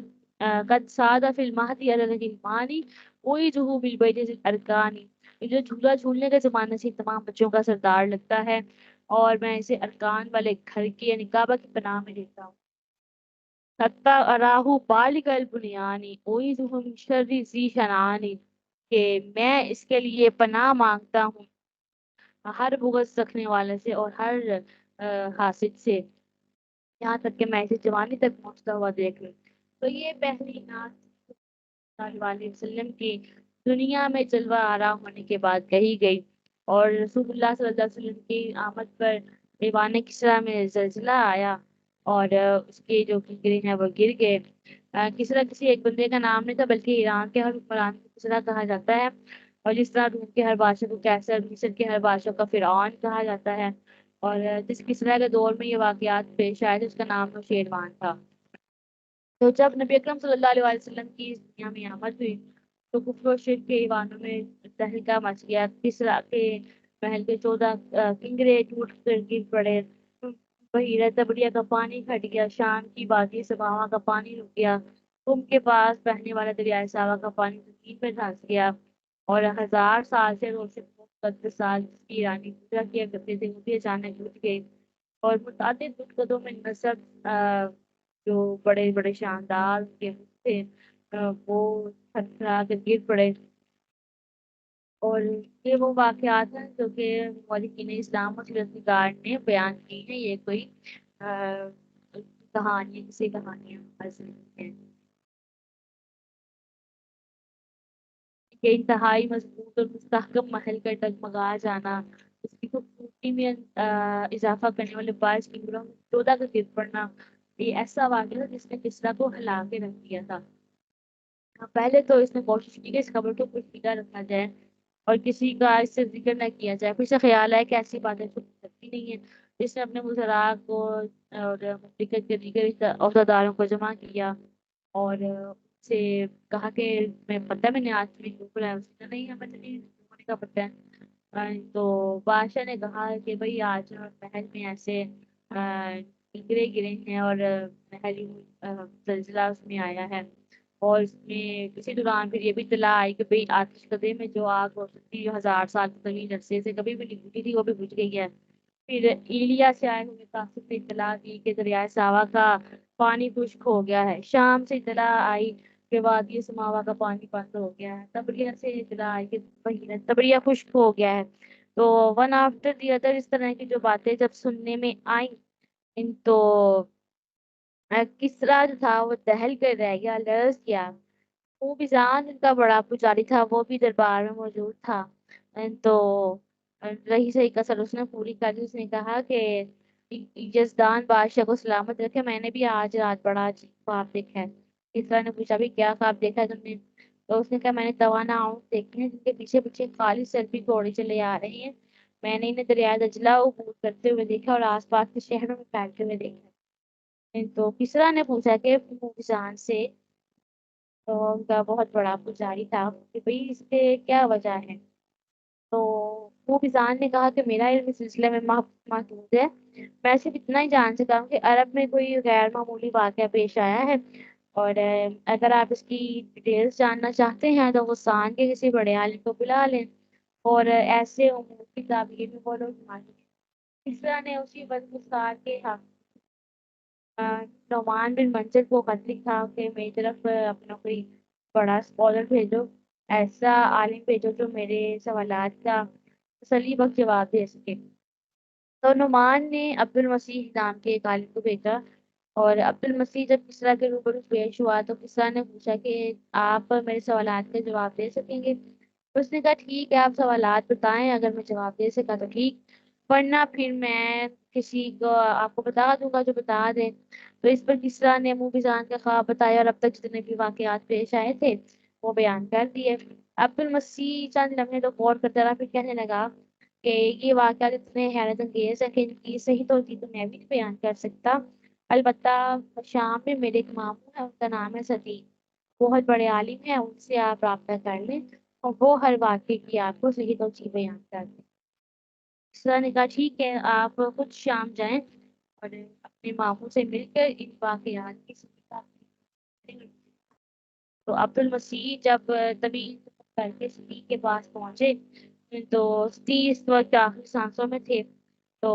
قد ساد فی المہدی علی الغلمانی اعیذہ بالبیت الارکانی، جو جھولا جھولنے کے زمانے سے تمام بچوں کا سردار لگتا ہے، اور میں اسے ارکان والے گھر کے یعنی کعبہ کی پناہ میں دیتا ہوں۔ حتی اراہ بالغ البنیانی اعیذہ من شر ذی شنعانی، کہ میں اس کے لیے پناہ مانگتا ہوں ہر بغض رکھنے والے سے اور ہر حاسد سے، یہاں تک کہ میں اسے جوانی تک پہنچتا ہوا دیکھ لوں۔ تو یہ پہلی نعت صلی اللہ علیہ وسلم کی دنیا میں جلوہ آرا ہونے کے بعد کہی گئی، اور رسول اللہ صلی اللہ علیہ وسلم کی آمد پر ایوان کسریٰ میں زلزلہ آیا، اور اس کے جو کنکریں ہیں وہ گر گئے۔ کسریٰ کسی ایک بندے کا نام نہیں تھا بلکہ ایران کے ہر حکمران کو کسریٰ کہا جاتا ہے، اور جس طرح روم کے ہر بادشاہ کو کیسر، مصر کے ہر بادشاہ کا فرعون کہا جاتا ہے، اور جس کسریٰ کے دور میں یہ واقعات پیش آئے تھے اس کا نام نوشیروان تھا۔ تو جب نبی اکرم صلی اللہ علیہ وسلم کی اس دنیا میں آمد ہوئی تو کفر و شرک کے ایوانوں میں تہلکہ مچ گیا، کسریٰ کے محل کے 14 کنگرے ٹوٹ کر گر پڑے، بحیرہ تبریہ کا پانی گھٹ گیا، شام کی وادی سباوا کا پانی رک گیا، تم کے پاس بہنے والا دریائے ساوا کا پانی زمین پر دھنس گیا، اور 1000 سال سے روشن مقدس سال جس کی ایرانی پوجا کیا کرتے تھے وہ بھی اچانک بجھ گئی، اور متعدد منقدوں میں نصب جو بڑے بڑے شاندار کے تھے وہ تھرتھرا کر گر پڑے۔ اور یہ وہ واقعات ہیں جو کہ مولکین اسلام اور سیرت نگار نے بیان کی ہیں، یہ کوئی کہانی کسی کہانیاں حاصل نہیں ہیں۔ کہ انتہائی مضبوط اور مستحکم محل کا ڈگمگا جانا، اس کی خوبصورتی میں اضافہ کرنے والے باعث کنگروں میں 14 کا گر پڑنا، یہ ایسا واقعہ تھا جس نے کسرا کو ہلا کے رکھ دیا تھا۔ پہلے تو اس نے کوشش کی کہ اس خبر کو پوشیدہ رکھا جائے اور کسی کا اس سے ذکر نہ کیا جائے، پھر سے خیال ہے کہ ایسی باتیں چھپ سکتی نہیں ہیں۔ جس نے اپنے وزراء کو اور مملکت کے دیگر عہدیداروں کو جمع کیا اور سے کہا کہ میں پتہ میں نے آج بھی گوگل ہے، اس نے نہیں ہمیں تو نہیں ہونے کا پتہ ہے۔ تو بادشاہ نے کہا کہ بھئی آج محل میں ایسے گرے گرے ہیں اور محل زلزلہ اس میں آیا ہے، اور اس میں کسی دوران پھر یہ بھی اطلاع آئی کہ بھئی آتش کدے میں جو آگ روشن تھی، جو 1000 سال طویل عرصے سے کبھی بھی نہیں بجھی تھی، وہ بھی بجھ گئی ہے۔ پھر ایلیا سے آئے ہوئے کاشف نے اطلاع دی کہ دریائے ساوا کا پانی خشک ہو گیا ہے۔ شام سے اطلاع آئی کہ وادی سماوا کا پانی بند ہو گیا ہے۔ تبریہ سے اطلاع آئی کہ تبریہ خشک ہو گیا ہے۔ تو ون آفٹر دی ادر اس طرح کی جو باتیں جب سننے میں آئیں ان تو کسرا جو تھا وہ دہل کر رہ گیا، لرز گیا۔ وہ بیزان ان کا بڑا پجاری تھا، وہ بھی دربار میں موجود تھا۔ تو رہی صحیح کسر اس نے پوری کر دی۔ اس نے کہا کہ یزدان بادشاہ کو سلامت رکھے، میں نے بھی آج رات بڑا عجیب خواب دیکھا ہے۔ کسرا نے پوچھا بھی کیا خواب دیکھا ہے تم نے؟ تو اس نے کہا میں نے توانا اونٹ دیکھے ہیں جن کے پیچھے پیچھے خالی سر گھوڑے چلے آ رہے ہیں، میں نے انہیں دریائے دجلہ عبور کرتے ہوئے دیکھا اور آس پاس کے شہروں میں پھیلتے ہوئے دیکھا۔ تو کسرا نے پوچھا کہ موبزان سے، تو ان کا بہت بڑا پجاری تھا، کہ بھئی اس کے کیا وجہ ہے؟ تو وہ کسان نے کہا کہ میرا علم اس سلسلے میں محدود ہے، میں صرف اتنا ہی جان سکا ہوں کہ عرب میں کوئی غیر معمولی واقعہ پیش آیا ہے، اور اگر آپ اس کی ڈیٹیلز جاننا چاہتے ہیں تو وہ سان کے کسی بڑے عالم کو بلا لیں اور ایسے امور کی تعبیر میں وہ لوگ مانیں۔ اس طرح نے اسی وقت مختار کے حق نعمان بن منظر کو خط لکھا کہ میری طرف اپنا کوئی بڑا اسکالر بھیجو، ایسا عالم بھیجو جو میرے سوالات کا تسلی بخش جواب دے سکے۔ تو نعمان نے عبد المسیح نام کے ایک عالم کو بھیجا، اور عبد المسیح جب کسرا کے روبرو پیش ہوا تو کسرا نے پوچھا کہ آپ میرے سوالات کا جواب دے سکیں گے؟ اس نے کہا ٹھیک ہے، آپ سوالات بتائیں، اگر میں جواب دے سکا تو ٹھیک، ورنہ پھر میں کسی کو آپ کو بتا دوں گا جو بتا دے۔ تو اس پر کسرا نے موبزان کا خواب بتایا اور اب تک جتنے بھی واقعات پیش آئے تھے وہ بیان کر دیے۔ عبد المسیح چند لمحے تو غور کرتا رہا، پھر کہنے لگا کہ یہ واقعات اتنے حیرت انگیز ہیں کہ ان کی صحیح توجیہ تو میں بھی نہیں بیان کر سکتا، البتہ شام میں میرے ایک ماموں ہے، ان کا نام ہے صدیق، بہت بڑے عالم ہیں، ان سے آپ رابطہ کر لیں اور وہ ہر واقعے کی آپ کو صحیح توجیہ بیان کر دیں۔ سر نے کہا ٹھیک ہے، آپ خود شام جائیں اور اپنے ماموں سے مل کر ان واقعات کی صحیح تعبیر کریں۔ تو عبد المسیح جب تبھی کر کے صدیق کے پاس پہنچے تو صدیق اس وقت آخری سانسوں میں تھے۔ تو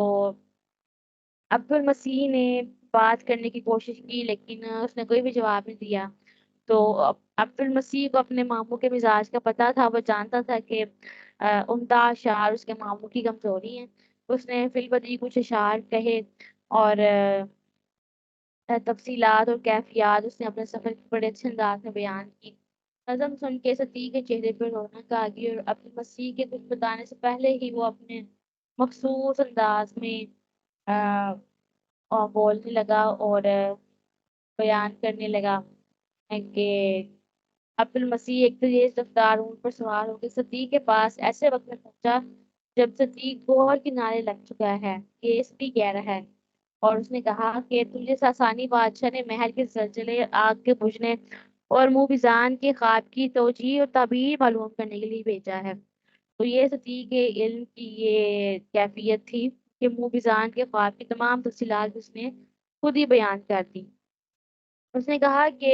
عبد المسیح نے بات کرنے کی کوشش کی لیکن اس نے کوئی بھی جواب نہیں دیا۔ تو عبد المسیح کو اپنے ماموں کے مزاج کا پتہ تھا، وہ جانتا تھا کہ عمدہ اشعار اس کے ماموں کی کمزوری ہیں۔ اس نے فی البدیہہ کچھ اشعار کہے اور تفصیلات اور کیفیات اس نے اپنے سفر کے بڑے اچھے انداز میں بیان کی۔ نظم سن کے صدیق کے چہرے پر رونق آ گئی اور عبد المسیح کے کچھ بتانے سے پہلے ہی وہ اپنے مخصوص انداز میں بولنے لگا اور بیان کرنے لگا کہ عبد المسیح ایک تیز رفتار اونٹ پر سوار ہو کے صدیق کے پاس ایسے وقت میں پہنچا جب صدیق گوہر کنارے لگ چکا ہے، کیس بھی گہرا ہے، اور اس نے کہا کہ تجھے ساسانی بادشاہ نے محل کے زلزلے، آگ کے بجھنے اور موبزان کے خواب کی توجیہ اور تعبیر معلوم کرنے کے لیے بھیجا ہے۔ تو یہ صدیق کے علم کی یہ کیفیت تھی کہ موبزان کے خواب کی تمام تفصیلات اس نے خود ہی بیان کر دی۔ اس نے کہا کہ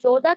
14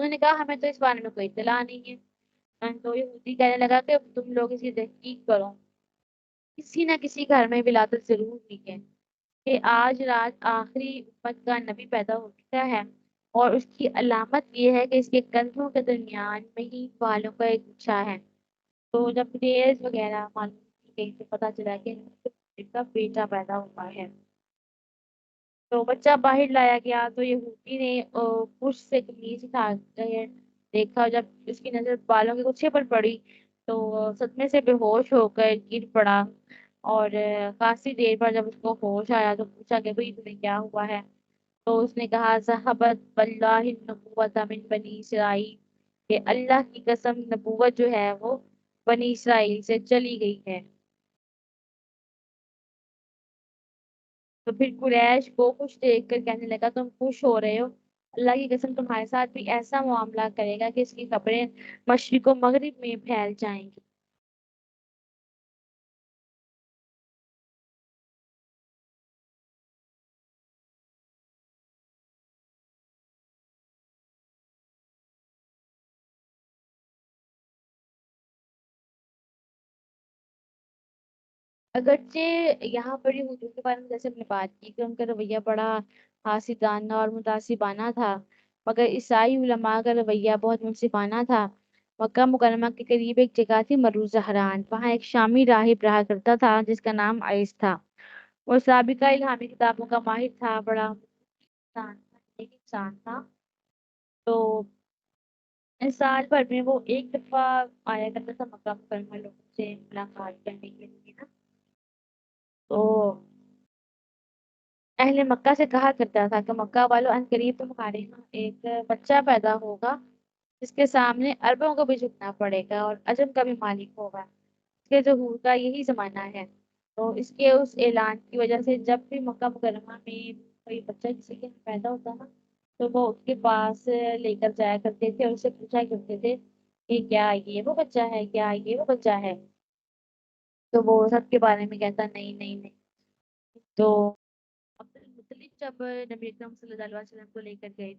انہوں نے کہا ہمیں تو اس بارے میں کوئی اطلاع نہیں ہے۔ تو یہودی کہنے لگا کہ تم لوگ اس کی تحقیق کرو، کسی نہ کسی گھر میں ولادت ضرور ہوئی ہے، کہ آج رات آخری امت کا نبی پیدا ہو چکا ہے، اور اس کی علامت یہ ہے کہ اس کے کندھوں کے درمیان میں ہی بالوں کا ایک گچھا ہے۔ تو جب ریز وغیرہ معلوم کی گئی تو پتا چلا کہ کا بیٹا پیدا ہوا ہے۔ تو بچہ باہر لایا گیا تو یہودی نے پش سے قمیص اٹھا کر دیکھا، جب اس کی نظر بالوں کے گچھے پر پڑی تو صدمے سے بے ہوش ہو کر گر پڑا، اور خاصی دیر پر جب اس کو ہوش آیا تو پوچھا کہ بھئی تمہیں کیا ہوا ہے؟ تو اس نے کہا ذہبت باللہ النبوۃ من بنی اسرائیل، کہ اللہ کی قسم نبوت جو ہے وہ بنی اسرائیل سے چلی گئی ہے۔ تو پھر قریش کو خوش دیکھ کر کہنے لگا تم خوش ہو رہے ہو، اللہ کی قسم تمہارے ساتھ بھی ایسا معاملہ کرے گا کہ اس کی خبریں مشرق و مغرب میں پھیل جائیں گی۔ اگرچہ یہاں پر یہودیوں کے بارے میں جیسے ہم نے بات کی کہ ان کا رویہ بڑا حاسدانہ اور متعصبانہ تھا، مگر عیسائی علماء کا رویہ بہت منصفانہ تھا۔ مکہ مکرمہ کے قریب ایک جگہ تھی مرو زہران، وہاں ایک شامی راہب رہا کرتا تھا جس کا نام عیس تھا۔ وہ سابقہ الہامی کتابوں کا ماہر تھا، بڑا انسان تھا، ایک انسان تھا۔ تو اس سال بھر میں وہ ایک دفعہ آیا کرتا تھا مکہ مکرمہ لوگوں سے ملاقات کرنے کے لیے نا۔ تو اہل مکہ سے کہا کرتا تھا کہ مکہ والوں ان قریب تمہارے یہاں ایک بچہ پیدا ہوگا جس کے سامنے عربوں کو بھی جھکنا پڑے گا اور عجم کا بھی مالک ہوگا، اس کے ظہور کا یہی زمانہ ہے۔ تو اس کے اس اعلان کی وجہ سے جب بھی مکہ مکرمہ میں کوئی بچہ کسی کے یہاں پیدا ہوتا نا تو وہ اس کے پاس لے کر جایا کرتے تھے اور اسے پوچھا کرتے تھے کہ کیا یہ وہ بچہ ہے، کیا یہ وہ بچہ ہے؟ تو وہ سب کے بارے میں کہتا نہیں نہیں نہیں۔ تو عبد المطلب جب نبی اکرم صلی اللہ علیہ وسلم کو لے کر گئے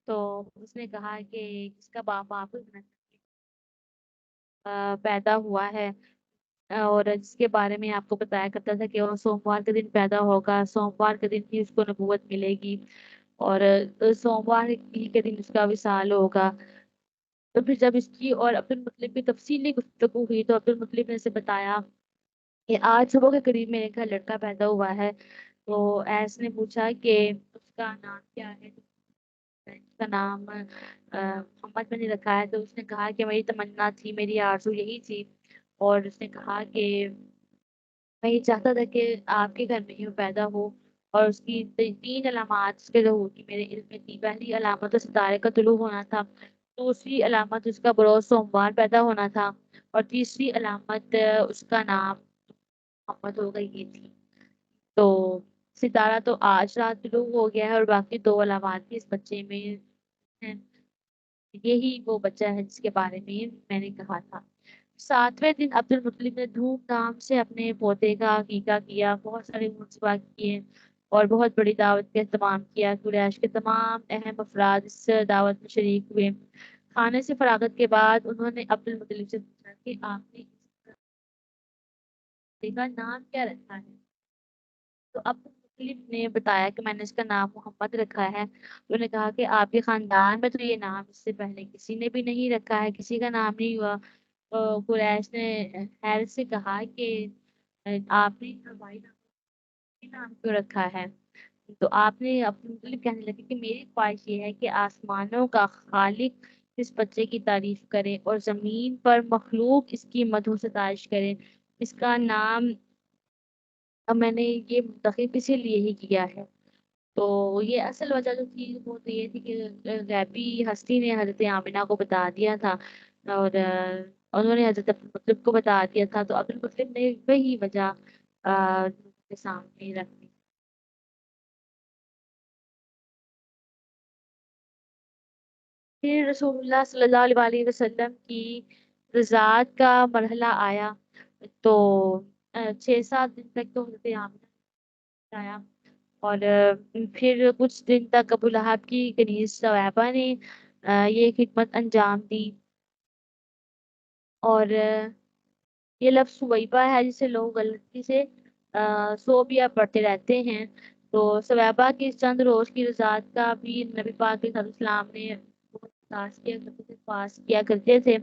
تو اس نے کہا کہ اس کا باپ آپ پیدا ہوا ہے، اور جس کے بارے میں آپ کو بتایا کرتا تھا کہ وہ سوموار کے دن پیدا ہوگا، سوموار کے دن ہی اس کو نبوت ملے گی، اور سوموار ہی کے دن اس کا وصال ہوگا۔ تو پھر جب اس کی اور عبد المطلب کی تفصیلی گفتگو ہوئی تو عبد المطلب نے اسے بتایا کہ آج صبح کے قریب میرے گھر لڑکا پیدا ہوا ہے۔ تو ایس نے پوچھا کہ اس کا نام کیا ہے؟ اس کا نام محمد میں نے رکھا ہے۔ تو اس نے کہا کہ میری تمنا تھی، میری آرزو یہی تھی، اور اس نے کہا کہ میں یہ چاہتا تھا کہ آپ کے گھر میں ہی وہ پیدا ہو، اور اس کی تین علامات اس کے ظہور کی میرے علم میں تھی۔ پہلی علامت تو ستارے کا طلوع ہونا تھا، دوسری علامت اس کا بروز سوموار پیدا ہونا تھا، اور تیسری علامت اس کا نام محمد ہوگا یہ تھی۔ تو ستارہ تو آج رات طلوع ہو گیا ہے اور باقی دو علامات بھی اس بچے میں ہیں، یہی وہ بچہ ہے جس کے بارے میں میں نے کہا تھا۔ ساتویں دن عبد المطلب نے دھوم دھام سے اپنے پوتے کا عقیقہ کیا، بہت سارے منصوبہ کیے اور بہت بڑی دعوت کا اہتمام کیا۔ قریش کے تمام اہم افراد اس دعوت میں شریک ہوئے۔ کھانے سے فراغت کے بعد انہوں نے عبد المطلب سے پوچھا کہ آپ نے اس بچے کا نام کیا رکھا ہے؟ تو عبد المطلب نے بتایا کہ میں نے اس کا نام محمد رکھا ہے۔ انہوں نے کہا کہ آپ کے خاندان میں تو یہ نام اس سے پہلے کسی نے بھی نہیں رکھا ہے، کسی کا نام نہیں ہوا۔ تو قریش نے حیرت سے کہا کہ آپ نے ہماری نام کیوں رکھا ہے؟ تو آپ نے اپنے مطلب کہنے لگے کہ میری خواہش یہ ہے کہ آسمانوں کا خالق اس بچے کی تعریف کرے اور زمین پر مخلوق اس کی مدح و ستائش کرے۔ اس کا نام اب میں نے یہ منتخب اسی لیے ہی کیا ہے۔ تو یہ اصل وجہ جو تھی وہ تو یہ تھی کہ غیبی ہستی نے حضرت آمنہ کو بتا دیا تھا، اور انہوں نے حضرت عبدالمطلب کو بتا دیا تھا، تو عبدالمطلب نے وہی وجہ کے سامنے رکھ دی۔ پھر رسول اللہ صلی اللہ علیہ وسلم کی رضاعت کا مرحلہ آیا، تو 6 7 دن تک تو حضرت آمنہ آیا، اور پھر کچھ دن تک ابو لہب کی کنیز ثویبہ نے یہ خدمت انجام دی۔ اور یہ لفظ سویبہ ہے جسے لوگ غلطی سے صوبیہ پڑھتے رہتے ہیں۔ تو سویبہ کی اس چند روز کی رضاعت کا بھی نبی پاک علیہ السلام نے بہت احساس کیا کرتے تھے، خاص کیا کرتے تھے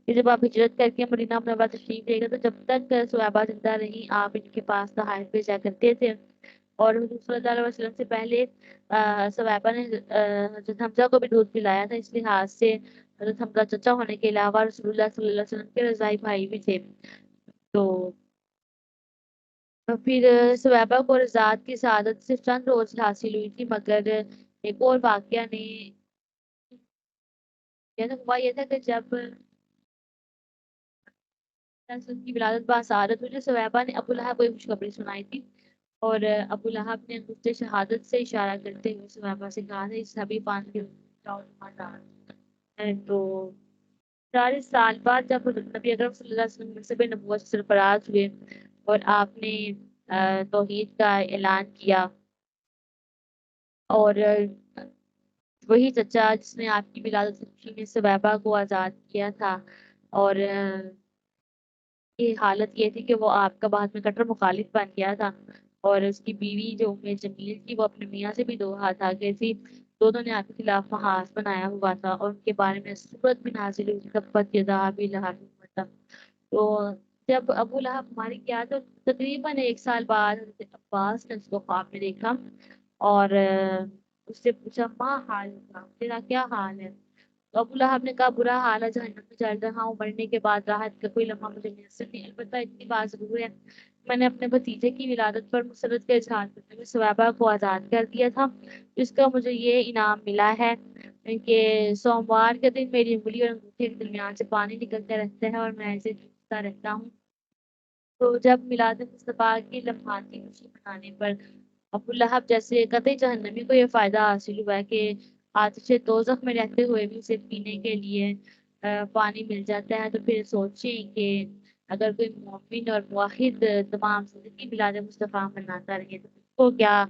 کہ جب آپ ہجرت کر کے مدینہ منورہ تشریف لے گئے تو جب تک سویبہ زندہ رہی آپ ان کے پاس تحائف بھیجا کرتے تھے۔ اور حضور صلی اللہ علیہ وسلم سے پہلے سویبہ نے حضرت حمزہ کو بھی دودھ پلایا تھا، اس لحاظ سے حضرت حمزہ چچا ہونے کے علاوہ رسول اللہ صلی اللہ علیہ وسلم کے رضاعی بھائی بھی تھے۔ تو پھر سویبہ کو رضاعت کی سعادت صرف چند روز حاصل ہوئی تھی، مگر ایک اور واقعہ نے ہوا یہ تھا کہ جب رسول کی ولادت باسعادت ہوئی، سویبہ نے ابو لہب کو یہ خوشخبری سنائی تھی، اور ابو لہب نے انگشت شہادت سے اشارہ کرتے ہوئے سویبہ سے کہا تھا اس حبیب پان کے تو 40 سال بعد جب نبی اکرم صلی اللہ علیہ وسلم منصب نبوت سے سرفراز ہوئے اور آپ نے توحید کا اعلان کیا، اور وہی چچا جس نے آپ کی ولادت کی خوشی میں سویبہ کو آزاد کیا تھا، اور یہ حالت یہ تھی کہ وہ آپ کا بعد میں کٹر مخالف بن گیا تھا، اور اس کی بیوی جو جمیل تھی وہ اپنے میاں سے بھی دو ہاتھ آگے تھی، دونوں نے آپ کے خلاف محاذ بنایا ہوا تھا، اور ان کے بارے میں سورت بھی نازل ہوئی تبت یدا ابی لہب وتب۔ تو جب ابو لہب ہماری کیا تو تقریباً 1 سال بعد حضرت عباس نے اس کو خواب میں دیکھا، اور اس سے پوچھا ماں حال تھا، تیرا کیا حال ہے؟ تو ابو لہب نے کہا برا حال ہے، جہنم میں چل رہا ہوں، مرنے کے بعد راحت کا کوئی لمحہ مجھے میسر نہیں، البتہ اتنی بات ضرور ہے میں نے اپنے بھتیجے کی ولادت پر مسرت کا اظہار کرتے ہوئے سویبہ کو آزاد کر دیا تھا، جس کا مجھے یہ انعام ملا ہے کہ سوموار کے دن میری انگلی اور انگوٹھے کے درمیان سے پانی نکلتا رہتا ہے اور میں اسے چوستا رہتا ہوں۔ تو جب میلاد مصطفیٰ کی لمحاتی خوشی منانے پر ابو لہب جیسے قطعی جہنمی کو یہ فائدہ حاصل ہوا ہے کہ آتش دوزخ میں رہتے ہوئے بھی اسے پینے کے لیے پانی مل جاتا ہے، تو پھر سوچیں کہ اگر کوئی مومن اور موحد تمام زندگی میلاد مصطفیٰ مناتا رہے تو اس کو کیا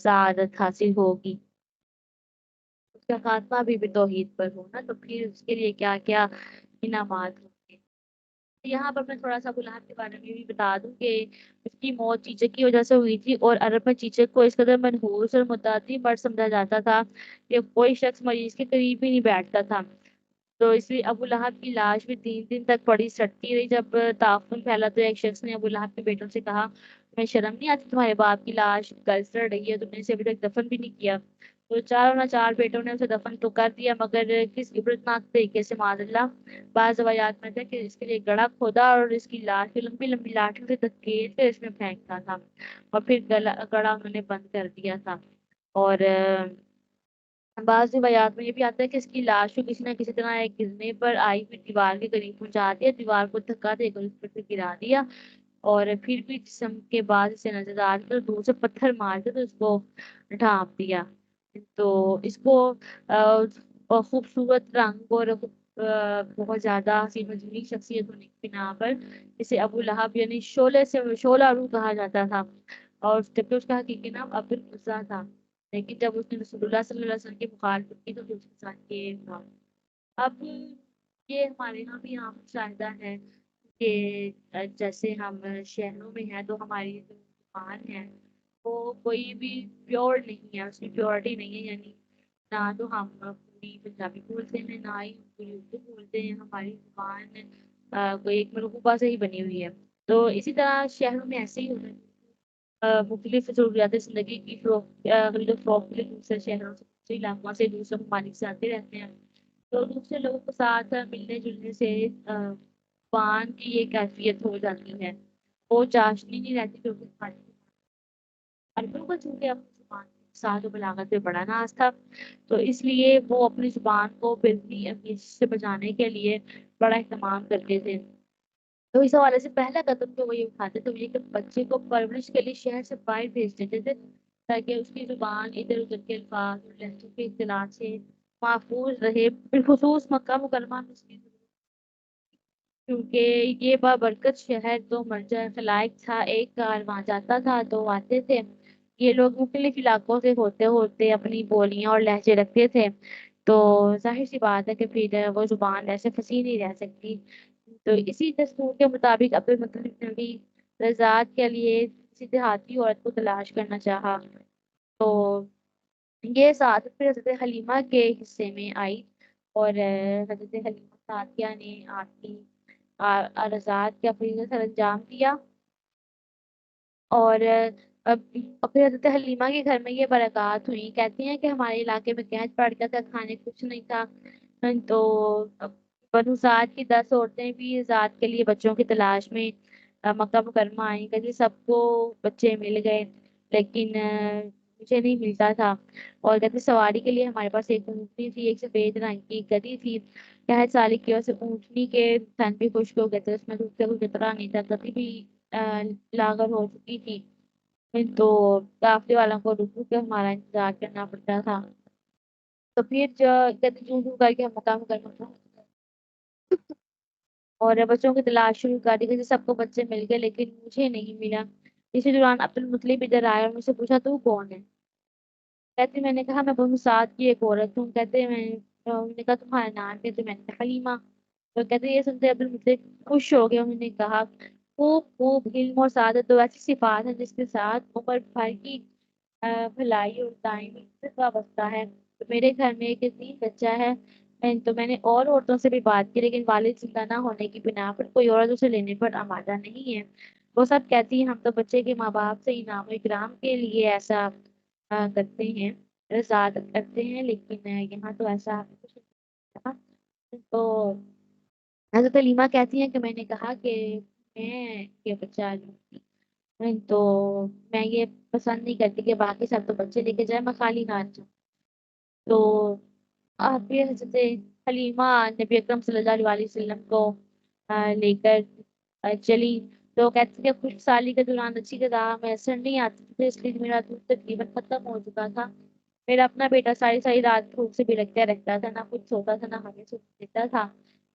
سعادت حاصل ہوگی، اس کا خاتمہ بھی توحید پر ہونا، تو پھر اس کے لیے کیا کیا انعامات ہوں گے۔ یہاں پر میں تھوڑا سا ابو لہب کے بارے میں بھی بتا دوں کہ اس کی موت چیچک کی وجہ سے ہوئی تھی، اور عرب میں چیچک کو اس قدر منحوس اور متعدی مرض سمجھا جاتا تھا کہ کوئی شخص مریض کے قریب بھی نہیں بیٹھتا تھا، تو اس لیے ابو لہب کی لاش بھی 3 دن تک پڑی سڑتی رہی۔ جب تعفن پھیلا تو ایک شخص نے ابو لہب کے بیٹوں سے کہا تمہیں شرم نہیں آتی، تمہارے باپ کی لاش گل سڑ رہی ہے، تم نے اسے ابھی تک دفن بھی نہیں کیا؟ تو چاروں نہ چار بیٹوں نے اسے دفن تو کر دیا، مگر کس عبرتناک طریقے سے معاذ اللہ۔ بعض روایات میں تھا کہ اس کے لیے گڑھا کھودا اور اس کی لاش کو لمبی لمبی لاٹھیوں سے دھکیل کر اس میں پھینکتا تھا، اور پھر گڑھا انہوں نے بند کر دیا تھا۔ اور بعض روایات میں یہ بھی آتا ہے کہ اس کی لاش کو کسی نہ کسی طرح ایک گرنے پر آئی ہوئی دیوار کے قریب پہنچا دیا، دیوار کو دھکا دے کر اس پر سے گرا دیا، اور پھر بھی جسم کے بعد اسے نظر آ کر دور سے پتھر مار کے تو اس کو ڈھانپ دیا۔ تو اس کو خوبصورت رنگ اور بہت زیادہ حسین و جمیل شخصیت ہونے کی بنا پر اسے ابو لہب یعنی شعلہ روح کہا جاتا تھا، اور جبکہ اس کا حقیقی نام عبد العزیٰ تھا، لیکن جب اس نے رسول اللہ صلی اللہ علیہ وسلم کی مخالفت کی تو پھر اس کے ساتھ یہ ہوا۔ اب یہ ہمارے یہاں بھی عام مشاہدہ ہے کہ جیسے ہم شہروں میں ہیں تو ہماری جو زبان ہے وہ کوئی بھی پیور نہیں ہے، اس میں پیورٹی نہیں ہے، یعنی نہ تو ہم پوری پنجابی بولتے ہیں نہ ہی ہم پوری اردو بولتے ہیں، ہماری زبان کوئی ایک مرغوبہ سے ہی بنی ہوئی ہے۔ تو اسی طرح شہروں میں ایسے ہی ہوتا ہے، مختلف ضروریات زندگی کی خرید و فروخت کے لیے دوسرے شہروں سے دوسرے علاقوں سے دوسرے ممالک سے آتے رہتے ہیں، تو دوسرے لوگوں کے ساتھ ملنے جلنے سے زبان کی یہ کیفیت ہو جاتی ہے، وہ چاشنی نہیں رہتی کیونکہ ہماری عربوں کا چونکہ اپنی زبان کے ساتھ و بلاغت میں بڑا ناز تھا، تو اس لیے وہ اپنی زبان کو بہتری امیز سے بچانے کے لیے بڑا اہتمام کرتے تھے۔ تو اس حوالے سے پہلا قدم جو وہ یہ اٹھاتے تھے وہ یہ کہ بچے کو پرورش کے لیے شہر سے باہر بھیج دیتے تھے تاکہ اس کی زبان ادھر ادھر کے الفاظ اور لہجوں کے اختلاط سے محفوظ رہے، بالخصوص مکہ مکرمہ میں اس کی، کیونکہ یہ بابرکت شہر تو مرجع خلائق تھا، ایک کار وہاں جاتا تھا تو آتے تھے یہ لوگ مختلف علاقوں سے ہوتے ہوتے اپنی بولیاں اور لہجے رکھتے تھے، تو ظاہر سی بات ہے کہ پھر وہ زبان ایسے فصیح نہیں رہ سکتی۔ تو اسی دستور کے مطابق عبد المطلب نے بھی رضاعت کے لیے کسی دیہاتی عورت کو تلاش کرنا چاہا۔ تو یہ سعادت پھر حضرت حلیمہ کے حصے میں آئی، اور حضرت حلیمہ سعدیہ نے آپ کی رضاعت کا فریضہ سر انجام دیا۔ اور پھر حضرت حلیمہ کے گھر میں یہ برکات ہوئی۔ کہتی ہیں کہ ہمارے علاقے میں قحط پڑ گیا تھا، کھانے کچھ نہیں تھا، تو بنو سعد کی 10 عورتیں بھی ذات کے لیے بچوں کی تلاش میں مکہ مکرمہ آئیں، کہتی سب کو بچے مل گئے لیکن مجھے نہیں ملتا تھا۔ اور کہتی سواری کے لیے ہمارے پاس ایک اونٹنی تھی، ایک سفید رنگ کی گدی تھی، قحط سالی کی وجہ سے اونٹنی کے تن بھی خشک ہو گئے تھے، اس میں دودھ کا کوئی قطرہ نہیں تھا، گدی بھی لاغر ہو چکی تھی، تو قافلے والوں کو رکو کے ہمارا انتظار کرنا پڑتا تھا۔ تو پھر جو کہتے جوں جوں کر کے ہم مقام کرنا تھا اور بچوں کی تلاش شروع کر دی، جیسے سب کو بچے مل گئے لیکن مجھے نہیں ملا۔ اسی دوران عبد المطلب ادھر آیا اور مجھ سے پوچھا تو کون ہے؟ کہتے میں نے کہا میں بنو سعد کی ایک عورت ہوں۔ کہتے انہوں نے کہا تمہارا نام کیا؟ تو میں نے کہا حلیمہ۔ تو کہتے یہ سنتے عبد المطلب خوش ہو گئے، انہوں نے کہا خوب خوب، علم اور سعادت دو ایسی صفات ہیں جس کے ساتھ عمر بھر کی بھلائی اور دائمی عزت وابستہ ہے۔ تو میرے گھر میں ایک یتیم بچہ ہے، تو میں نے اور عورتوں سے بھی بات کی لیکن والد زندہ نہ ہونے کی بنا پر کوئی عورت اسے لینے پر آمادہ نہیں ہے۔ وہ سب کہتی ہیں ہم تو بچے کے ماں باپ سے انعام و اکرام کے لیے ایسا کرتے ہیں، رضاعت کرتے ہیں، لیکن یہاں تو ایسا کچھ نہیں تھا۔ تو حضرت علیمہ کہتی ہیں کہ میں نے کہا کہ میں یہ بچہ لوں گی، تو میں یہ پسند نہیں کرتی کہ باقی سب تو بچے لے کے جائے، میں خالی نہ جاؤں۔ تو آپ بھی حضرت حلیمہ نبی اکرم صلی اللہ علیہ وسلم کو لے کر چلی۔ تو کہتے ہیں کہ خوش سالی کے دوران اچھی غذا میسر نہیں آتی تھی، اس لیے میرا دودھ تقریباً ختم ہو چکا تھا۔ میرا اپنا بیٹا ساری ساری رات بھوک سے بلکتا رہتا تھا، نہ کچھ سوتا تھا نہ ہمیں سونے دیتا تھا۔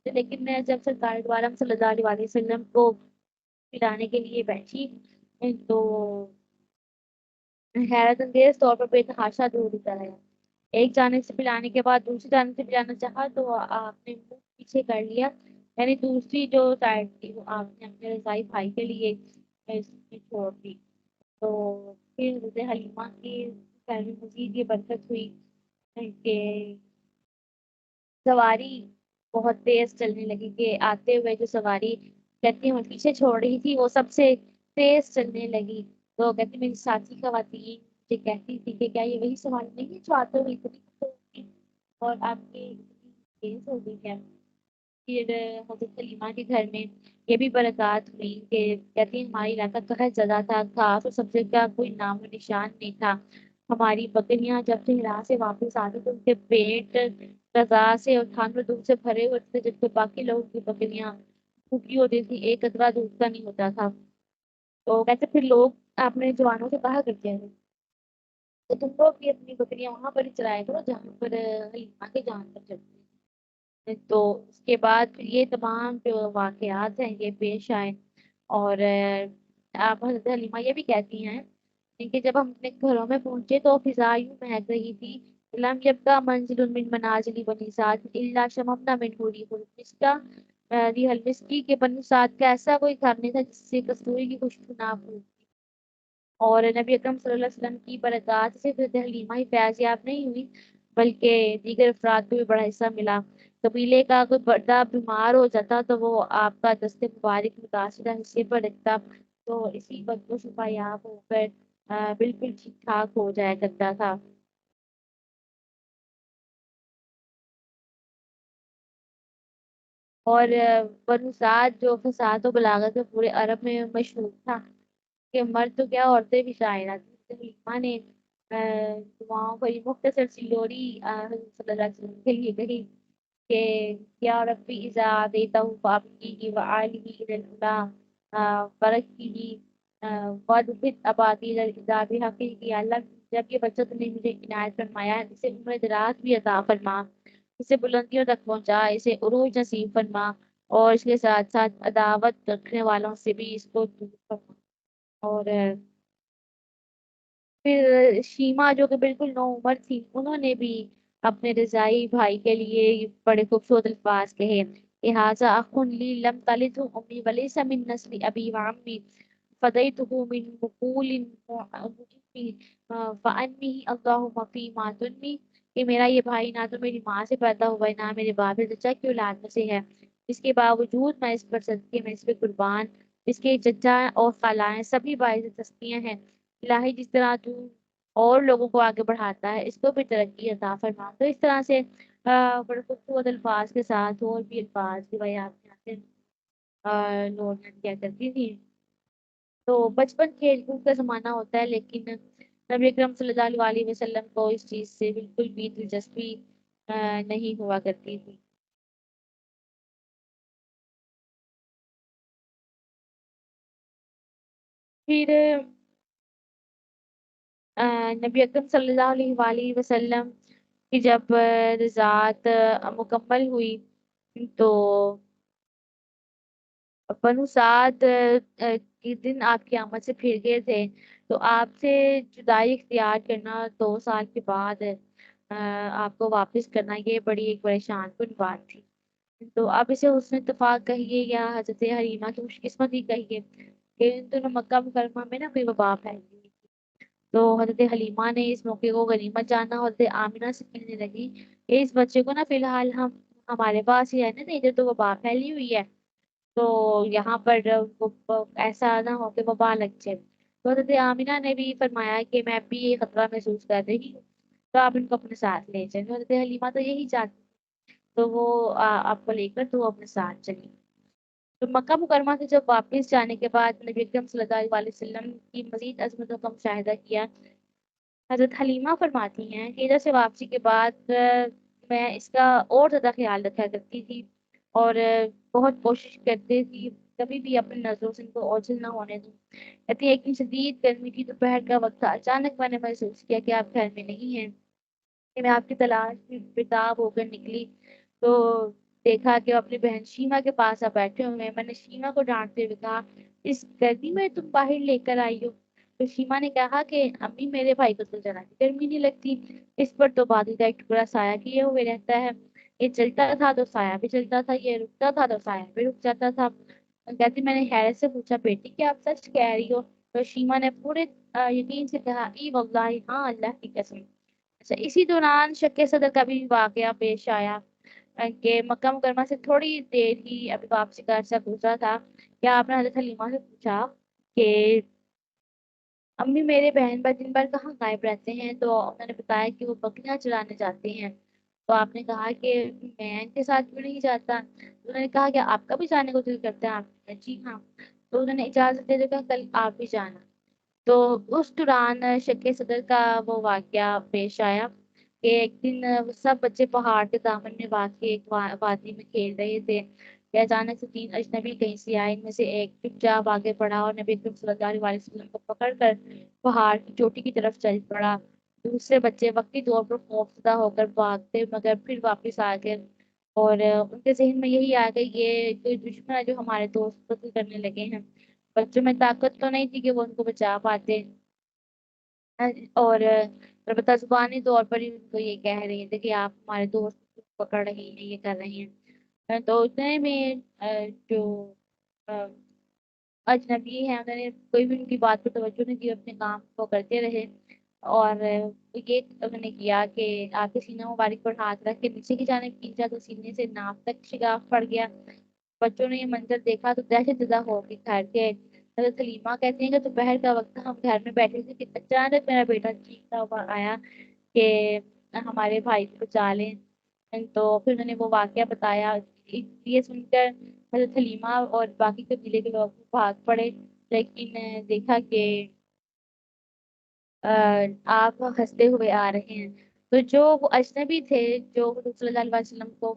لیکن میں جب سرکار دو عالم صلی اللہ علیہ وسلم کو پلانے کے لیے بیٹھی تو حیرت انگیز طور پر بے تحاشا دودھ دیتا ہے۔ ایک جانب سے پلانے کے بعد دوسری جانب سے پلانا چاہا تو آپ نے منہ پیچھے کر لیا، یعنی دوسری جو سائڈ تھی وہ آپ نے اپنے رضائی بھائی کے لیے اس میں چھوڑ دی۔ تو پھر حضرت حلیمہ کی گھر میں مزید یہ برکت ہوئی کہ سواری بہت تیز چلنے لگی، کہ آتے ہوئے جو سواری کہتی ہیں پیچھے چھوڑ رہی تھی وہ سب سے تیز چلنے لگی۔ تو کہتی میری ساتھی خواتین مجھے کہتی تھی کہ کیا یہ وہی سواری نہیں ہے جو آتے ہوئے اتنی ہوگی اور آپ کی اتنی تیز ہو گئی ہے۔ پھر حضرت حلیمہ کے گھر میں یہ بھی برکات ہوئی کہ کہتی ہیں ہماری علاقہ قحط زدہ تھا، گھاس اور سبزی کا کوئی نام و نشان نہیں تھا۔ ہماری بکریاں جب سے ہرا سے واپس آتی تو ان کے پیٹ غذا سے اور کھان و دودھ سے بھرے ہوتے تھے، جبکہ باقی لوگوں کی بکریاں بھوکی ہوتی تھی، ایک قطرہ دودھ کا نہیں ہوتا تھا۔ تو کہتے پھر لوگ اپنے جوانوں سے کہا کرتے ہیں تو تم لوگ بھی اپنی بکریاں وہاں پر ہی چرایا کرو جہاں پر حلیمہ کے جان پر چڑھتے ہیں۔ تو اس کے بعد پھر یہ تمام جو واقعات ہیں یہ پیش آئے، اور آپ حضرت حلیمہ یہ بھی کہتی ہیں کہ جب ہم اپنے گھروں میں پہنچے تو فضا یوں مہک رہی تھی، لم یبقى منزل من منازل بنی سعد الا شممنا منه ريح المسك، ریح المسکی کے بنی سعد کا ایسا کوئی گھر نہیں تھا جس سے کستوری کی خوشبو نہ پھوٹتی۔ اور نبی اکرم صلی اللہ علیہ وسلم کی برکات سے حضرت حلیمہ ہی فیضیاب نہیں ہوئی بلکہ دیگر افراد کو بھی بڑا حصہ ملا۔ قبیلے کا کوئی بڑا بیمار ہو جاتا تو وہ آپ کا دست مبارک متاثرہ حصے پر رکھتا تو اسی وقت وہ شفا یاب ہو کر بالکل ٹھیک ٹھاک ہو جایا کرتا تھا۔ اور بنو سعد جو فساد و بلاغت میں پورے عرب میں مشہور تھا کہ مرد تو کیا عورتیں بھی شاعرہ تھیں۔ حلیمہ نے دعاؤں کو یہ مختصر سی لوری حضرت صلی اللہ علیہ وسلم کے لیے کہی کہ یا ربی اذا دیتا ہوں فابقی و عالمی الى برکی ودفت اباطیل اذا بحقیقی، اللہ جب یہ بچہ تم نے مجھے عنایت فرمایا ہے اسے عمر دراز بھی عطا فرما، اسے بلندیوں تک پہنچا، اسے عروج نصیب فرما، اور اس کے ساتھ ساتھ عداوت رکھنے والوں سے بھی اس کو دور فرما۔ اور پھر شیما جو کہ بالکل نو عمر تھی انہوں نے بھی اپنے رضائی بھائی کے لیے بڑے خوبصورت الفاظ کہے کہ ھذا اخ لی لم تلدہ امی ولیس من نسل ابی وعمی فدیتہ من مقول مہمی فانی اللہم فی ما تنمی، کہ میرا یہ بھائی نہ تو میری ماں سے پیدا ہوا ہے نہ میرے باپ چچا کی اولاد میں سے ہے، اس کے باوجود میں اس پر صدقے میں اس پہ قربان، اس کے چچا اور خالائیں سبھی باعث تسکیہ ہیں۔ الہی جس طرح تو اور لوگوں کو آگے بڑھاتا ہے اس کو بھی ترقی عطا فرما۔ تو اس طرح سے بڑے خوبصورت الفاظ کے ساتھ اور بھی الفاظ کی روایات میں آتے نوٹ کیا کرتی تھی۔ تو بچپن کھیل کود کا زمانہ ہوتا ہے، لیکن نبی اکرم صلی اللہ علیہ وسلم کو اس چیز سے بالکل بھی دلچسپی نہیں ہوا کرتی تھی۔ پھر نبی اکرم صلی اللہ علیہ وآلہ وسلم کی جب رضاعت مکمل ہوئی تو بنو سعد کے دن آپ کی آمد سے پھر گئے تھے، تو آپ سے جدائی اختیار کرنا 2 سال کے بعد آپ کو واپس کرنا یہ بڑی ایک پریشان کن بات تھی۔ تو اب اسے حسن اتفاق کہیے یا حضرت حلیمہ کی خوش قسمتی کہیے کہ ان دونوں مکہ مکرمہ میں نا کوئی وبا پھیل گئی، تو حضرت حلیمہ نے اس موقع کو غنیمت جانا اور حضرت آمنہ سے کہنے لگی کہ اس بچے کو نا فی الحال ہم ہمارے پاس ہی رہنے دیں، ادھر تو وبا پھیلی ہوئی ہے، تو یہاں پر ایسا نہ ہو کہ وبا لگ جائے۔ تو حضرت آمنہ نے بھی فرمایا کہ میں بھی یہ خطرہ محسوس کر رہی ہوں، تو آپ ان کو اپنے ساتھ لے جائیں۔ تو حضرت حلیمہ تو یہی چاہتی، تو وہ آپ کو لے کر تو وہ اپنے ساتھ چلی۔ تو مکہ مکرمہ سے جب واپس جانے کے بعد نبی اکرم صلی اللہ علیہ وسلم کی مزید عظمتوں کا مشاہدہ کیا، حضرت حلیمہ فرماتی ہیں کہ ادھر سے واپسی کے بعد میں اس کا اور زیادہ خیال رکھا کرتی تھی اور بہت کوشش کرتی تھی کبھی بھی اپنی نظروں سے ان کو اوجھل نہ ہونے دوں۔ کہتی ہے ایک دن شدید گرمی کی دوپہر کا وقت تھا، اچانک میں نے محسوس کیا کہ آپ گھر میں نہیں ہیں، کہ میں آپ کی تلاش میں بےتاب ہو کر نکلی تو دیکھا کہ وہ اپنی بہن شیما کے پاس آپ بیٹھے ہوئے ہیں۔ میں نے شیما کو ڈانٹتے ہوئے کہا اس گرمی میں تم باہر لے کر آئی ہو؟ تو شیما نے کہا کہ امی میرے بھائی کو تو ذرا بھی گرمی نہیں لگتی، اس پر تو بادل کا ایک ٹکڑا سایہ کیے ہوئے رہتا ہے، یہ چلتا تھا تو سایہ بھی چلتا تھا، یہ رکتا تھا تو سایہ بھی رک جاتا تھا۔ کہتی میں نے حیرت سے پوچھا بیٹی کیا آپ سچ کہہ رہی ہو؟ تو شیما نے پورے یقین سے کہا ای واللہ ہاں اللہ کی قسم۔ اچھا اسی دوران شک صدر کا بھی واقعہ پیش آیا کہ مکہ مکرمہ سے تھوڑی دیر ہی ابھی واپسی کا عرصہ گزرا تھا کیا آپ نے حضرت حلیمہ سے پوچھا کہ امی میرے بہن بھائی دن بھر کہاں غائب رہتے ہیں؟ تو انہوں نے بتایا کہ وہ بکریاں چرانے جاتے ہیں۔ تو آپ نے کہا کہ میں ان کے ساتھ کیوں نہیں جاتا؟ تو انہوں نے کہا کہ آپ کا بھی جانے کو دل کرتا ہے؟ آپ نے کہا جی ہاں۔ تو انہوں نے اجازت دے دی کہ کل آپ بھی جانا۔ تو اس دوران شک صدر کا وہ واقعہ پیش آیا کہ ایک دن وہ سب بچے پہاڑ کے دامن میں واقع ایک وادی میں کھیل رہے تھے کہ اچانک سے 3 اجنبی کہیں سے آئے، ان میں سے ایک چپ چاپ آگے بڑھا اور نبی اکرم صلی اللہ علیہ وسلم کو پکڑ کر پہاڑ کی چوٹی کی طرف چل پڑا۔ دوسرے بچے وقتی طور پر خوفزدہ ہو کر بھاگتے مگر پھر واپس آ گئے اور ان کے ذہن میں یہی آ گئی یہ کوئی دشمن ہے جو ہمارے دوست قتل کرنے لگے ہیں۔ بچوں میں طاقت تو نہیں تھی کہ وہ ان کو بچا پاتے اور البتہ زبانی طور پر ہی ان کو یہ کہہ رہے تھے کہ آپ ہمارے دوست کو پکڑ رہے ہیں، یہ کر رہے ہیں۔ تو اتنے میں جو آ، اجنبی ہیں انہوں نے کوئی بھی ان کی بات پر توجہ نہیں دی، اپنے کام کو کرتے رہے اور یہ انہوں نے کیا کہ آپ کے سینہ مبارک پر ہاتھ رکھ کے نیچے کی جانب کھینچا تو سینے سے ناف تک شگاف پڑ گیا۔ بچوں نے یہ منظر دیکھا تو دہشت زدہ ہو کے گھر کے حضرت حلیمہ کہتی ہیں کہ دوپہر کا وقت تھا، ہم گھر میں بیٹھے تھے کہ اچانک میرا بیٹا چیختا ہوا آیا کہ ہمارے بھائی کو بچا لیں۔ تو پھر انہوں نے وہ واقعہ بتایا، یہ سن کر حضرت حلیمہ اور باقی قبیلے کے لوگ بھاگ پڑے، لیکن دیکھا کہ آپ ہنستے ہوئے آ رہے ہیں۔ تو جو وہ اجنبی تھے جو حضور صلی اللہ علیہ وسلم کو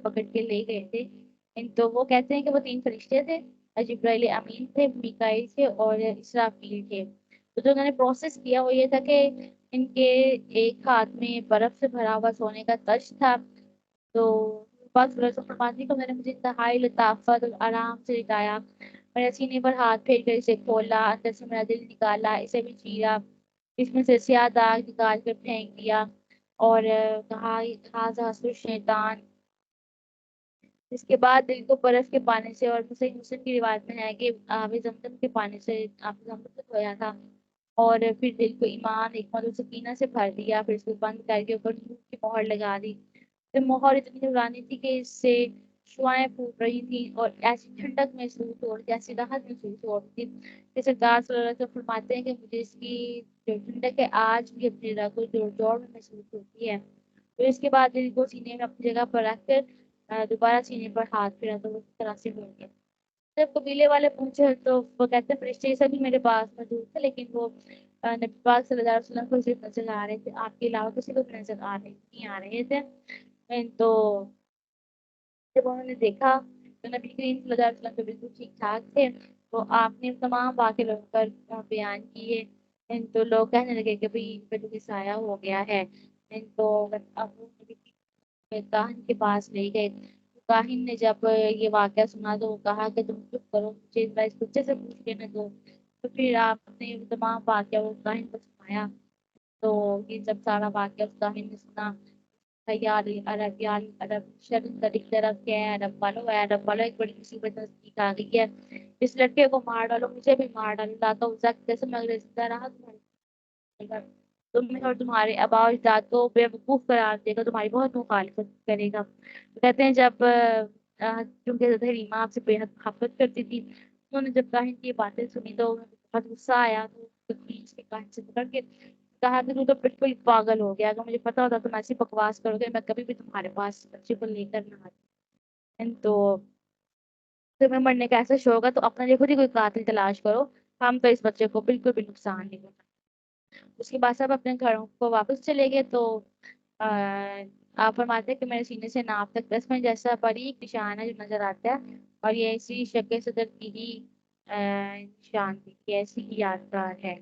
پکڑ کے لے گئے تھے تو وہ کہتے ہیں کہ وہ 3 فرشتے تھے، جبرائیل امین تھے، میکائیل تھے اور اسرافیل تھے۔ تو جو انہوں نے پروسیس کیا وہ یہ تھا کہ ان کے ایک ہاتھ میں برف سے بھرا ہوا سونے کا تج تھا، تو بس فرماتی کو میں نے مجھے انتہائی لطافت اور آرام سے لٹایا، میرے سینے پر ہاتھ پھیر کر اسے کھولا، اندر سے میرا دل نکالا، اسے بھی چیرا، اس میں سے سیاہ داغ نکال کر پھینک دیا اور کہا ھذا حسب شیطان۔ اس کے بعد دل کو برف کے پانی سے، اور صحیح مسلم کی روایت میں ہے کہ آب زمزم کے پانی سے آپ زمزم سے دھویا تھا، اور پھر دل کو ایمان، حکمت اور سکینہ سے بھر دیا، پھر اس کو بند کر کے اوپر نور کی مہر لگا دی۔ پھر مہر اتنی نورانی تھی کہ اس سے شعائیں پھوٹ رہی تھی اور ایسی ٹھنڈک محسوس ہو رہی تھی، ایسی راحت محسوس ہو رہی تھی کہ سرکار صلی اللہ علیہ وسلم فرماتے ہیں کہ مجھے اس کی جو ٹھنڈک ہے آج بھی اپنی رگ و جوڑ جوڑ میں محسوس ہوتی ہے۔ پھر اس کے بعد دل کو سینے میں اپنی جگہ پر رکھ کر دوبارہ سینے پر ہاتھ پھیرا تو وہ اس طرح سے ہو گیا۔ جب قبیلے والے پوچھے تو وہ کہتے ہیں فرشتے یہ سبھی میرے پاس موجود تھے، لیکن وہ نبی پاک صلی اللہ علیہ وسلم کو صرف نظر آ رہے تھے، آپ کے علاوہ کسی کو بھی نظر نہیں آ رہے تھے۔ تو جب انہوں نے دیکھا تو نبی کریم صلی اللہ علیہ وسلم تو بالکل ٹھیک ٹھاک تھے، تو آپ نے تمام واقعے لوگوں پر بیان کیے۔ تو لوگ کہنے لگے کہ بھئی ان پہ تو سایہ ہو گیا ہے۔ تو اب وہ نبی کاہن کے پاس لے گئے۔ کاہن نے جب یہ واقعہ سنا تو وہ کہا کہ تم چپ کرو، مجھے اس بچے سے پوچھ لینے دو۔ تو پھر آپ نے تمام واقعہ وہ کاہن کو سنایا۔ تو یہ جب سارا واقعہ اس کاہن نے سنا، یار عرب یار عرب شرم طریق طرف کے عرب والو ایک بڑی مصیبت نزدیک آ گئی ہے، اس لڑکے کو مار ڈالو، مجھے بھی مار ڈالو، لاتا ہوں جیسے میں اگلے زندہ رہا تمہیں اور تمہارے آباء و اجداد کو بیوقوف قرار دے گا، تمہاری بہت مخالفت کرے گا۔ کہتے ہیں جب چونکہ حضرت حلیمہ آپ سے بے حد محبت کرتی تھی، انہوں نے جب کاہن کی یہ باتیں سنی تو انہیں بہت غصہ آیا، تو تکلیف کے کاہن سے پکڑ کے کہا کہ تو بالکل پاگل ہو گیا، اگر مجھے پتا ہوتا تم ایسی بکواس کرو گے میں کبھی بھی تمہارے پاس بچے کو لے کر نہ آتی۔ تو تمہیں مرنے کا ایسا شوق ہے تو اپنے لیے خود ہی کوئی قاتل تلاش کرو، ہم تو اس بچے کو بالکل بھی نقصان نہیں ہوتا۔ اس کے بعد سب اپنے گھروں کو واپس چلے گئے۔ تو آپ فرماتے ہیں کہ میرے سینے سے ناف تک 10 منٹ جیسا باریک نشان ہے جو نظر آتا ہے، اور یہ اسی شق صدر کی ہی نشان تھی، یہ ایسی ہی یادگار ہے۔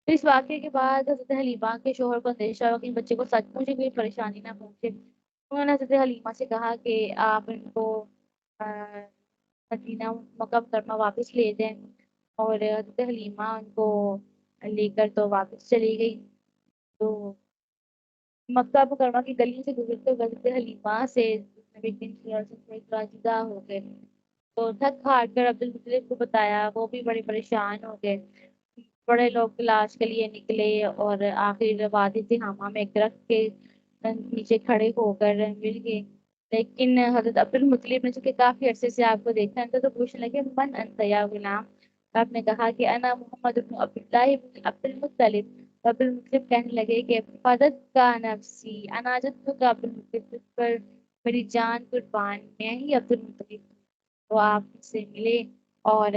پھر اس واقعے کے بعد حضرت حلیمہ کے شوہر کو اندیشہ ہوا کہ بچے کو سچ مچ کوئی پریشانی نہ پہنچے۔ انہوں نے حضرت حلیمہ سے کہا کہ آپ ان کو مدینہ مکہ مکرمہ واپس لے دیں، اور حضرت حلیمہ ان کو لے کر تو واپس چلی گئی۔ تو مکہ مکرمہ کی گلی سے گزرتے ہوئے حضرت حلیمہ سے نبی کریم صلی اللہ علیہ وسلم جدا ہو گئے۔ تو تھک ہار کر عبد المطلب کو بتایا، وہ بھی بڑے پریشان ہو گئے۔ بڑے لوگ تلاش کے لیے نکلے اور آخر وادی تہامہ میں ایک درخت کے نیچے کھڑے ہو کر مل گئے۔ لیکن حضرت عبد المطلب نے چونکہ کافی عرصے سے آپ کو دیکھا تھا تو پوچھنے لگے من انت یا غلام؟ آپ نے کہا کہ انا محمد بن عبداللہ بن عبد المطلب۔ عبد المطلب کہنے لگے کہ فدت کا نفسی انا جد کا عبد المطلب، پر میری جان قربان، میں ہی عبد المطلب۔ تو آپ سے ملے، اور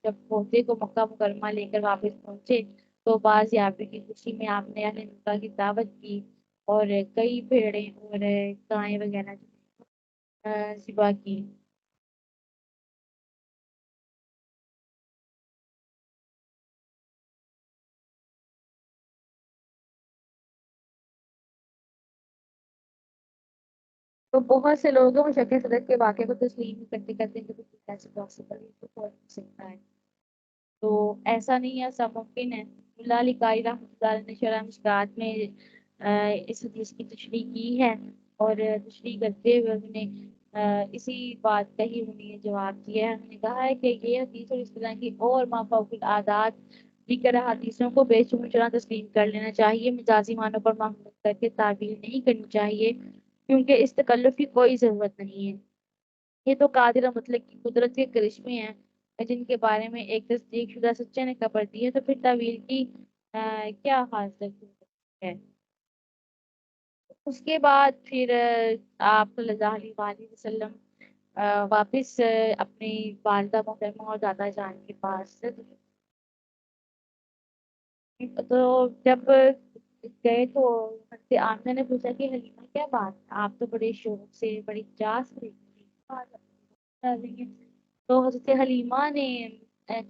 جب پہنچے کو مکہ مکرمہ لے کر واپس پہنچے تو بعض یافی کی خوشی میں آپ نے اہل مکہ کی دعوت کی، اور کئی بھیڑیں اور گائیں وغیرہ ذبح کی۔ تو بہت سے لوگوں کو شک صدر کے واقعے کو تسلیم کرتے کرتے ہیں کہ ایسے پاسبل ہے تو ہو نہیں سکتا ہے، تو ایسا نہیں ہے، ایسا ممکن ہے۔ اللہ علی قاری رحمۃ اللہ علیہ نے شرح مشکات میں اس حدیث کی تشریح کی ہے، اور تشریح کرتے ہوئے انہوں نے اسی بات کا ہی انہوں نے جواب دیا ہے۔ انہوں نے کہا ہے کہ یہ حدیث اور اس طرح کی اور مافوق العادات دیگر حدیثوں کو بے چرا تسلیم کر لینا چاہیے، مجازی معنوں پر محمول کر کے تعبیر نہیں کرنی چاہیے، کیونکہ اس تکلف کی کوئی ضرورت نہیں ہے۔ یہ تو قادر مطلق کی قدرت کے کرشمے ہیں جن کے بارے میں ایک تصدیق شدہ سچے نے خبر دی ہے، تو پھر تعویل کی کیا حاجت ہے۔ اس کے بعد پھر آپ صلی اللہ علیہ وسلم واپس اپنی والدہ محترمہ اور دادا جان کے پاس، تو جب گئے تو حضرت آمنہ نے پوچھا کہ حلیمہ کیا بات ہے؟ آپ تو بڑے شوق سے بڑی چاس سے تو حضرت حلیمہ نے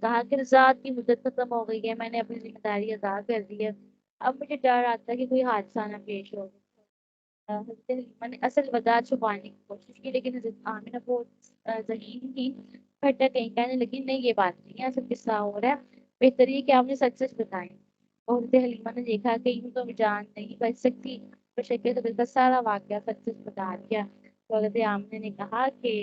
کہا کہ رضاعت کی مدت ختم ہو گئی ہے، میں نے اپنی ذمہ داری ادا کر دی ہے، اب مجھے ڈر آتا ہے کہ کوئی حادثہ نہ پیش ہو۔ حضرت حلیمہ نے اصل وجہ چھپانے کی کوشش کی، لیکن حضرت آمنہ بہت ذہین تھی، پھٹا کہیں کہنے لگی نہیں یہ بات نہیں ہے، اصل قصہ ہو رہا ہے، بہتر یہ کہ آپ نے سچ سچ بتائیں۔ اور حضرت حلیمہ نے دیکھا کہ یوں تو جان نہیں بچ سکتی، تو شکل قبل کا سارا واقعہ سچ سچ بتا دیا۔ تو حضرت آمنہ نے کہا کہ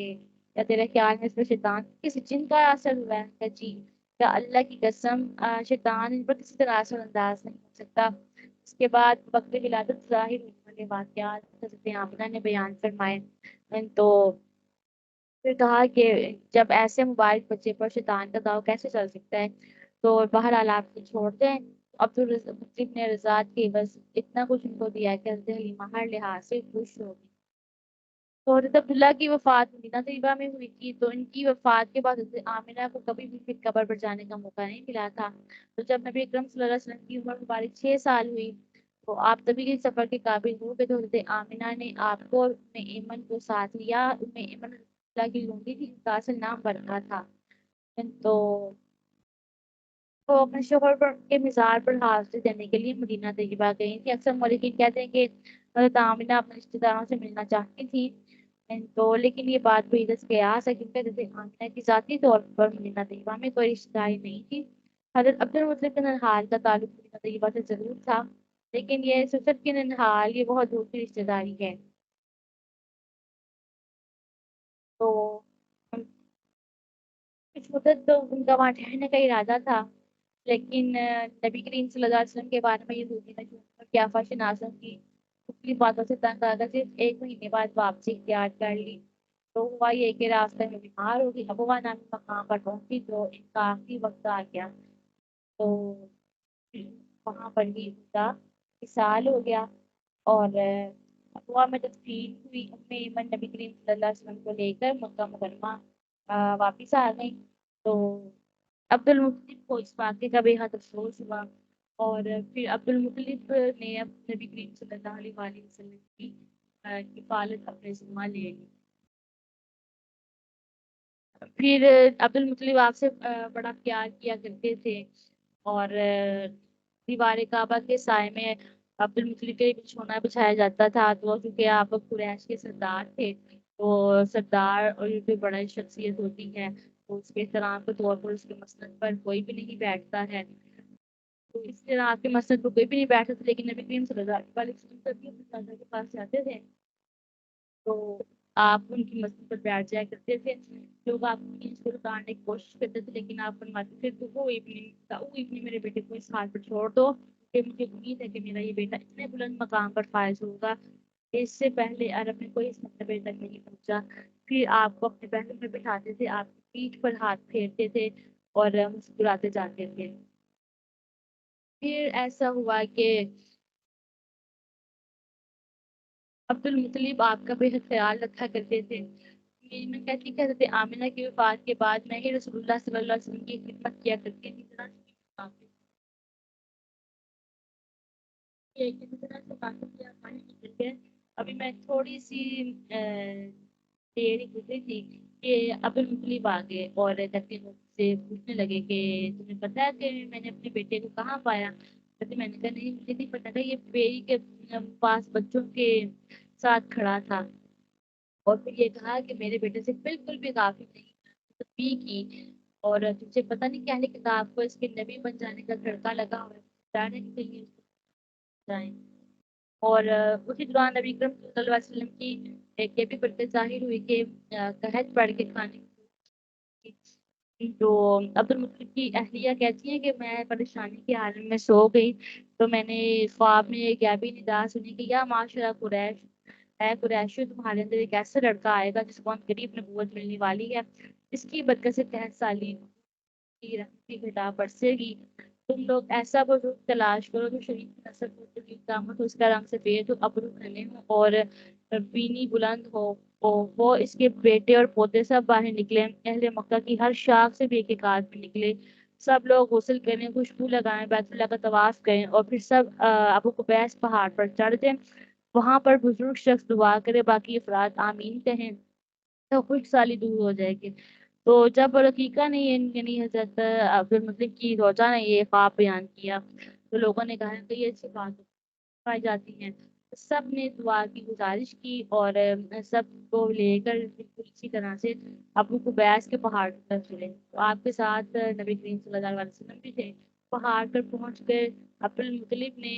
کیا تیرے خیال میں اس میں شیطان کسی جن کا اثر ہوا ہے؟ کہ جی، کیا اللہ کی قسم شیطان ان پر کسی طرح اثر انداز نہیں ہو سکتا۔ اس کے بعد وقت ولادت ظاہر ہونے والے واقعات حضرت آمنہ نے بیان فرمائے، تو پھر کہا کہ جب ایسے مبارک بچے پر شیطان کا داؤ کیسے چل سکتا ہے، تو بہرحال آپ کو چھوڑ دیں۔ عبدالمطلب نے رضا کی بس اتنا کچھ ان کو دیا کہ حضرت حلیمہ ہر لحاظ سے خوش ہو گئی۔ تو حضرت عبداللہ کی وفات مدینہ طیبہ میں ہوئی تھی، تو ان کی وفات کے بعد حضرت آمنہ کو کبھی بھی پھر قبر پر جانے کا موقع نہیں ملا تھا۔ تو جب نبی اکرم صلی اللہ علیہ وسلم کی عمر مبارک 6 سال ہوئی، تو آپ تبھی کے سفر کے قابل ہو گئے، تو حضرت آمنہ نے آپ کو اور ام ایمن کو ساتھ لیا۔ ام ایمن اللہ کی لونڈی تھی، ان کا اصل نام برکہ تھا۔ تو وہ اپنے شوہر پر کے مزار پر حاضری دینے کے لیے مدینہ طیبہ گئی تھی۔ اکثر مورخین کہتے ہیں کہ حضرت آمنہ اپنے رشتہ داروں سے ملنا چاہتی تھی، تو لیکن یہ بات بھی دس قیاس ہے، کیونکہ حضرت آمنہ کی ذاتی طور پر مدینہ طیبہ میں کوئی رشتہ داری نہیں تھی۔ حضرت عبدالمطلب بن الحارث کا تعلق مدینہ طیبہ سے ضرور تھا، لیکن یہ سسر کی ننہال یہ بہت دور کی رشتہ داری ہے۔ تو کچھ مدت تو ان کا وہاں ٹھہرنے کا ارادہ تھا، لیکن نبی کریم صلی اللہ علیہ وسلم کے بارے میں یہ دوسری نے کیا ناظم کی پچھلی باتوں سے تنگ آ کر صرف 1 مہینے بعد واپسی اختیار کر لی۔ تو ہوا یہ کہ راستے میں بیمار ہوگی، ابوا نامی مقام پر پہنچی تو ان کا آخری وقت آ گیا، تو وہاں پر ہی ان کا وصال ہو گیا۔ اور ابوا میں تدفین ہوئی، ام ایمن نبی کریم صلی اللہ علیہ وسلم کو لے کر مکہ مکرمہ واپس آ گئی۔ تو عبد المطلب کو اس واقعے کا بے حد افسوس ہوا، اور پھر عبد المطلب نے نبی کریم صلی اللہ علیہ وآلہ وسلم کی کفالت اپنے ذمہ لے لی۔ پھر عبد المطلب آپ سے بڑا پیار کیا کرتے تھے، اور دیوار کعبہ کے سائے میں عبد المطلب کے لیے بچھونا بچھایا جاتا تھا، تو کیونکہ آپ قریش کے سردار تھے، تو سردار اور یہ کوئی بڑا شخصیت ہوتی ہے، تو اس کے احترام کے طور پر اس کے مسند پر کوئی بھی نہیں بیٹھتا ہے، تو اس طرح آپ کے مسجد پر کوئی بھی نہیں بیٹھتا تھا، لیکن نبی کریم صلی اللہ علیہ وسلم تبھی اپنے دادا کے پاس جاتے تھے، تو آپ ان کی مسجد پر بیٹھ جایا کرتے تھے۔ لوگ آپ کی نیند کو اتارنے کی کوشش کرتے تھے، لیکن آپ فرماتے تھے تو وہ ابنی میرے بیٹے کو اس حال پر چھوڑ دو کہ مجھے امید ہے کہ میرا یہ بیٹا اتنے بلند مقام پر فائز ہوگا کہ اس سے پہلے عرب میں کوئی اس مرتبے تک نہیں پہنچا۔ پھر آپ کو اپنے پہلو میں بٹھاتے تھے، آپ کی پیٹھ پر ہاتھ پھیرتے تھے اور مسکراتے جاتے تھے۔ پھر ایسا ہوا کہ عبد المطلب آپ کا بے حد خیال رکھا کرتے تھے۔ میں کہتی کہ حضرت آمنہ کی وفات کے بعد میں ہی رسول اللہ صلی اللہ علیہ وسلم کی خدمت کیا کرتی تھی، ابھی میں تھوڑی سی دیر گزری تھی کہ عبد المطلب آ گئے اور کہتے ہیں سے پوچھنے لگے کہ تمہیں پتا ہے کہ میں نے اپنے بیٹے کو کہاں پایا؟ کہتے میں نے کہا نہیں مجھے نہیں پتا تھا، یہ بیری کے پاس بچوں کے ساتھ کھڑا تھا، اور پھر یہ کہا کہ میرے بیٹے سے بالکل بھی غافل نہیں تسبیح کی، اور تجھے پتہ نہیں کہنے کتاب کو اس کے نبی بن جانے کا دھڑکا لگا ہوا ہے، جانے کے لیے جائیں۔ اور اسی دوران نبی اکرم صلی اللہ علیہ وسلم کی ایک یہ بھی برکت ظاہر ہوئی کہ قحط پڑھ کے کھانے کی، تو عبد المطلب کی اہلیہ کہتی ہیں کہ میں پریشانی کے عالم میں سو گئی، تو میں نے خواب میں یہ غیبی ندا سنی کہ یا معاشرہ قریش، اے قریشی تمہارے اندر ایک ایسا لڑکا آئے گا جس کو ہم قریب نبوت ملنے والی ہے، اس کی برکت سے 63 سالی کی رحمت کی گھٹا برسے گی، تم لوگ ایسا بزرگ تلاش کرو جو شریف نسل ہو، جو کی قامت ہو، اس کا رنگ سفید ہو، ابرو گھنے ہو اور بینی بلند ہو، وہ اس کے بیٹے اور پوتے سب باہر نکلے، اہل مکہ کی ہر شاخ سے بھی ایک ایک آدمی نکلے، سب لوگ غسل کریں، خوشبو لگائیں، بیت اللہ کا طواف کریں، اور پھر سب ابو قبیس پہاڑ پر چڑھ جائیں، وہاں پر بزرگ شخص دعا کرے، باقی افراد آمین کہیں، تو خوش سالی دور ہو جائے گی۔ تو جب رقیقہ نے یعنی حضرت عبد المطلب کی روزہ نے یہ خواب بیان کیا، تو لوگوں نے کہا کہ یہ اچھی بات پائی جاتی ہیں، سب نے دعا کی گزارش کی اور سب کو لے کر بالکل اسی طرح سے ابو قبیس کے پہاڑ کی طرف چلے، تو آپ کے ساتھ نبی کریم صلی اللہ علیہ وسلم بھی تھے۔ پہاڑ پر پہنچ کر عبد المطلب نے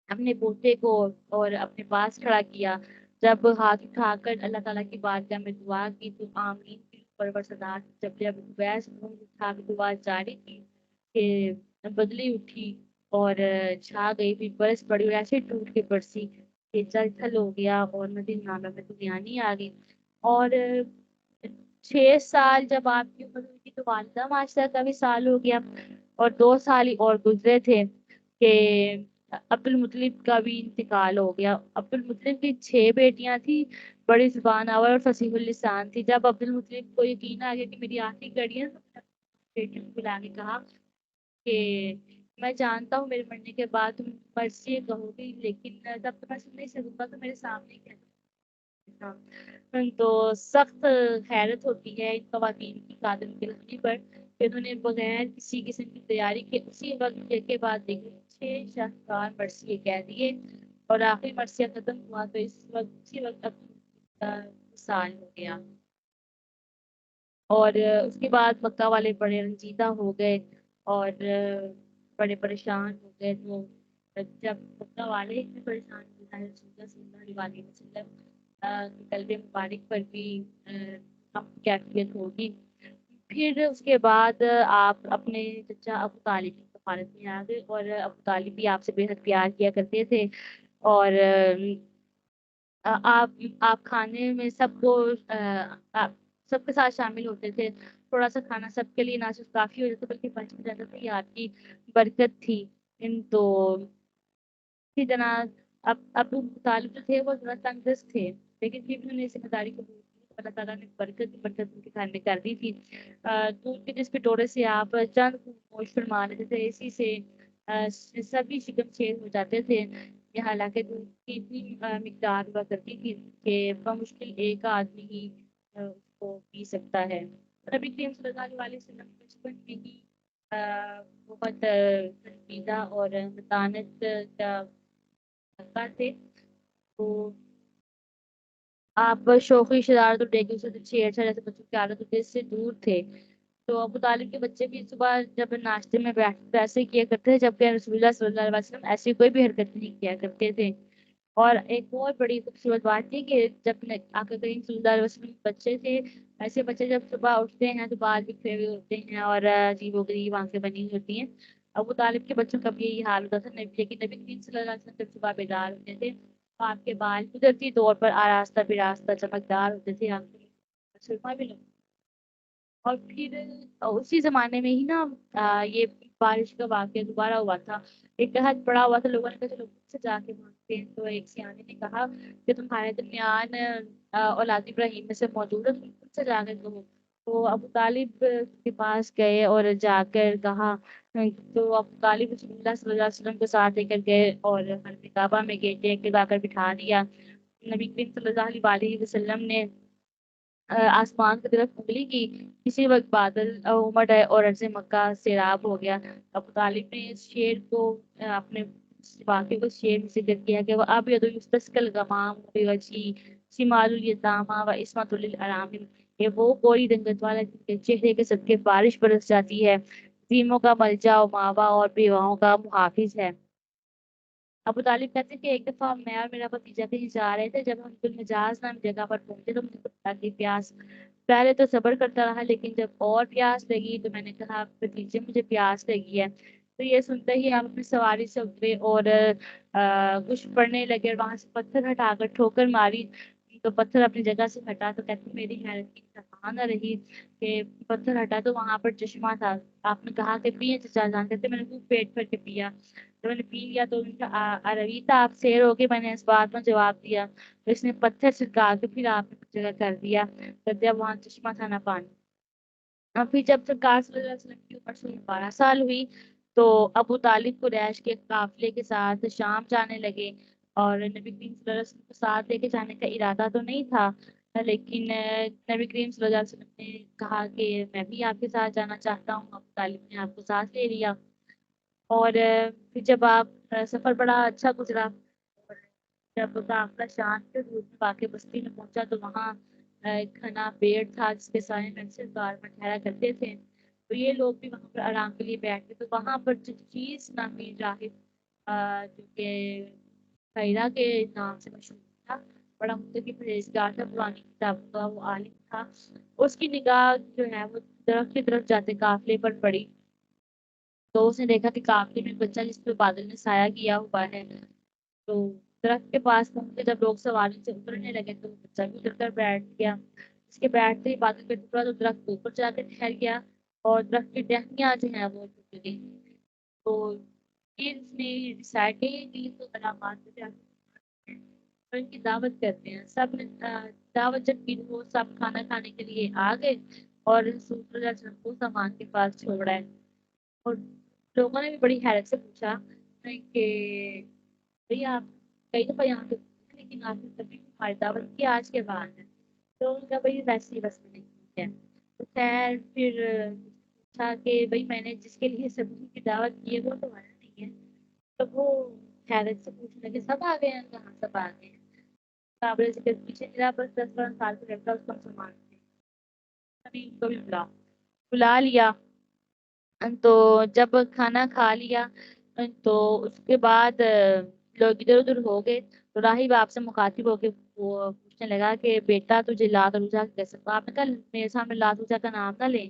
اپنے پوتے کو اور اپنے پاس کھڑا کیا، جب ہاتھ اٹھا کر اللہ تعالیٰ کی بارگاہ میں دعا کی تو آمین کی پرور صدا، جب قبیس منہ اٹھا کے دعا جاری کی کہ بدلی اٹھی اور چھا گئی، پھر برس پڑی اور ایسے ٹوٹ کے برسی کہ جل تھل ہو گیا اور ندی نامہ میں دنیانی آ گئی۔ اور 6 سال جب آپ کی عمر ہوئی تھی تو والدہ معاشرہ کا بھی سال ہو گیا، اور 2 سال ہی اور گزرے تھے کہ عبد المطلب کا بھی انتقال ہو گیا۔ عبد المطلب کی 6 بیٹیاں تھیں، بڑی زبان آور اور فصیح اللسان تھی۔ جب عبد المطلب کو یقین آ گیا کہ میری آخری گھڑی ہے تو بیٹیوں کو بلا کے کہا کہ میں جانتا ہوں میرے مرنے کے بعد تم مرثیے کہو گی، لیکن جب تم میں سن نہیں سکوں گا تو میرے سامنے کہہ دو۔ تو سخت حیرت ہوتی ہے ان خواتین کی قادر گرفتی پر کہ انہوں نے بغیر کسی قسم کی تیاری کے اسی وقت کے بعد دیکھے 6 شاہکار مرثیے کہہ دیے، اور آخری مرثیہ ختم ہوا تو اس وقت اسی وقت اب سال ہو گیا۔ اور اس کے بعد مکہ والے بڑے رنجیدہ ہو گئے اور بڑے پریشان ہو گئے، تو جب مکہ والے اتنے پریشان ہو گئے رسول اللہ صلی اللہ علیہ وسلم کی قلب مبارک پر بھی کیفیت ہوگی۔ پھر اس کے بعد آپ اپنے چچا ابو طالب کی سفارت میں آ گئے، اور ابو طالب بھی آپ سے بے حد پیار کیا کرتے تھے، اور آپ کھانے میں سب کو آپ سب کے ساتھ شامل ہوتے تھے، تھوڑا سا کھانا سب کے لیے نہ صرف کافی ہو جاتا بلکہ بچ بھی جاتا تھا، یہ آپ کی برکت تھی۔ تو اسی طرح ابو طالب جو تھے وہ ذرا تنگ دست تھے، لیکن پھر بھی انہوں نے ذمہ داری قبول کی، اللہ تعالیٰ نے برکت ان کے گھر میں کر دی تھی۔ دودھ کے جس کٹورے سے آپ چند گوشت فرما لیتے تھے، اسی سے سبھی شکم شیر ہو جاتے تھے۔ یہ حالانکہ دودھ کی اتنی مقدار ہوا کرتی تھی کہ بمشکل ایک آدمی ہی اس کو پی سکتا ہے۔ نبی کریم صلی اللہ علیہ وسلم بچپن میں ہی بہت تنقیدہ اور متانت کا لڑکا تھے، تو آپ شوخی شرارت اور ڈیگی سے چھیڑ چھاڑ جیسے بچوں کی عادت ہوتی ہے اس سے دور تھے۔ تو ابو طالب کے بچے بھی صبح جب ناشتے میں بیٹھتے ایسے کیا کرتے تھے، جبکہ رسول اللہ صلی اللہ علیہ وسلم ایسی کوئی بھی حرکت نہیں کیا کرتے تھے۔ اور ایک بہت بڑی خوبصورت بات تھی کہ جب آقا کریم صلی اللہ علیہ وسلم بچے تھے، ایسے بچے جب صبح اٹھتے ہیں تو بال بکھرے ہوئے ہوتے ہیں اور عجیب و غریب آنکھیں بنی ہوئی ہوتی ہیں۔ ابو طالب کے بچوں کا بھی یہی حال ہوتا تھا، لیکن نبی کریم صلی اللہ علیہ وسلم جب صبح بیدار ہوتے تھے تو آپ کے بال قدرتی طور پر آراستہ براستہ چمکدار ہوتے تھے، آپ سرما بھی لگتا۔ اور پھر اسی زمانے میں ہی نا یہ بارش کا واقعہ دوبارہ ہوا تھا، ایک قحط پڑا ہوا تھا، لوگوں نے کہا چلو خود سے جا کے مانگتے ہیں، تو ایک سیانے نے کہا کہ تمہارے درمیان اولاد ابراہیم میں سے موجود ہے، تم خود سے جا کے کہو۔ تو ابو طالب کے پاس گئے اور جا کر کہا، تو ابو طالب رسول اللہ صلی اللہ علیہ وسلم کو ساتھ لے کر گئے اور حرم کعبہ میں گیٹے کے لا کر بٹھا دیا۔ نبی کریم صلی اللہ علیہ وسلم نے آسمان کی طرف انگلی کی، اسی وقت بادل امڑ آئے اور عرض مکہ سیراب ہو گیا۔ ابو طالب نے اس شعر کو اپنے واقعے کو شعر میں ذکر کیا کہ وہ اب یستسقل غمام بوجہی شمال الیتاما و عصمت للارامل، کہ وہ گوری رنگت والا جن کے چہرے کے صدقے بارش برس جاتی ہے، یتیموں کا ملجا و ماوا اور بیواؤں کا محافظ ہے۔ ابو طالب کہتے ہیں کہ ایک دفعہ میں اور میرا بھتیجا کہیں جا رہے تھے، جب ہم المجاز نام جگہ پر پہنچے تو مجھے کچھ لگی پیاس، پہلے تو صبر کرتا رہا لیکن جب اور پیاس لگی تو میں نے کہا بھتیجے مجھے پیاس لگی ہے، تو یہ سنتے ہی ہم اپنی سواری سے اترے اور کچھ پڑنے لگے، اور وہاں سے پتھر ہٹا کر ٹھوکر ماری تو پتھر اپنی جگہ سے ہٹا، تو کہتے ہیں میری حیرت کی انتہا نہ رہی کہ پتھر ہٹا تو وہاں پر چشمہ تھا، آپ نے کہا کہ پیے چچا جان، کہتے میں نے خوب پیٹ بھر کے پیا، تو میں نے پی لیا تو ان کا عربیتا آپ سیر ہو کے میں نے اس بات میں جواب دیا، تو اس نے پتھر چھڑکا کے پھر آپ نے جگہ کر دیا، کہتے اب وہاں چشمہ تھا نہ پانی۔ اور پھر جب سرکار صلی اللہ علیہ وسلم کی عمر 12 سال ہوئی تو ابو طالب قریش کے قافلے کے ساتھ شام جانے لگے، اور نبی کریم صلی اللہ علیہ وسلم کو ساتھ لے کے جانے کا ارادہ تو نہیں تھا، لیکن نبی کریم صلی اللہ علیہ وسلم نے کہا کہ میں بھی آپ کے ساتھ جانا چاہتا ہوں، ابو طالب نے آپ کو ساتھ لے لیا، اور پھر جب آپ سفر بڑا اچھا گزرا، جب قافلہ شام کے دودھ میں باقی بستی میں پہنچا تو وہاں ایک گھنا پیڑ تھا جس کے سائے میں اکثر غار میں ٹھہرا کرتے تھے، تو یہ لوگ بھی وہاں پر آرام کے لیے بیٹھتے، تو وہاں پر چیز نامی راہب جو کہ خیرہ کے نام سے مشہور تھا، بڑا متقی پرہیزگار تھا، پرانی کتابوں کا وہ عالم تھا، اس کی نگاہ جو ہے وہ درخت کی طرف جاتے قافلے پر پڑی، تو اس نے دیکھا کہ قافلے میں ایک بچہ جس پہ بادل نے سایہ کیا ہوا ہے، تو درخت کے پاس پہنچ کے جب لوگ سواری سے اترنے لگے تو بچہ بھی اتر کر بیٹھ گیا، اس کے بیٹھتے ہی بادل پہ ٹکڑا تو درخت اوپر جا کے ٹھہر گیا اور درخت کی ٹہنیاں جو ہیں وہ ٹوٹ گئی، تو یہ اس نے ڈسائڈ کیا یہ دین تو علامات سے اور ان کی دعوت کرتے ہیں، سب نے دعوت جب کی وہ سب کھانا کھانے کے لیے آ گئے اور رسول اللہ صلی اللہ علیہ وسلم کو سامان کے پاس چھوڑا ہے، اور لوگوں نے بھی بڑی حیرت سے پوچھا کہ بھئی آپ کئی دفعہ یہاں پہ لیکن آپ نے کبھی ہماری دعوت کی آج کے بعد ہے، تو ان کا بھائی ویسے ہی بس میں نہیں ہے، تو خیر پھر پوچھا کہ بھائی میں نے جس کے لیے سبزی کی دعوت کی ہے وہ تو آیا نہیں ہے، تو وہ حیرت سے پوچھنے لگے سب آ گئے ہیں کہاں سب آ گئے ہیں، قابل ذکر پیچھے ملا بس 10 12 سال کا لڑکا اس کا مسلمان تھے، ابھی ان کو بھی بلا لیا، تو جب کھانا کھا لیا تو اس کے بعد لوگ ادھر ادھر ہو گئے، تو راہب آپ سے مخاطب ہو کے وہ پوچھنے لگا کہ بیٹا تجھے لات اور عزا کیسے، آپ نے کہا میرے سامنے لات عزا کا نام نہ لیں،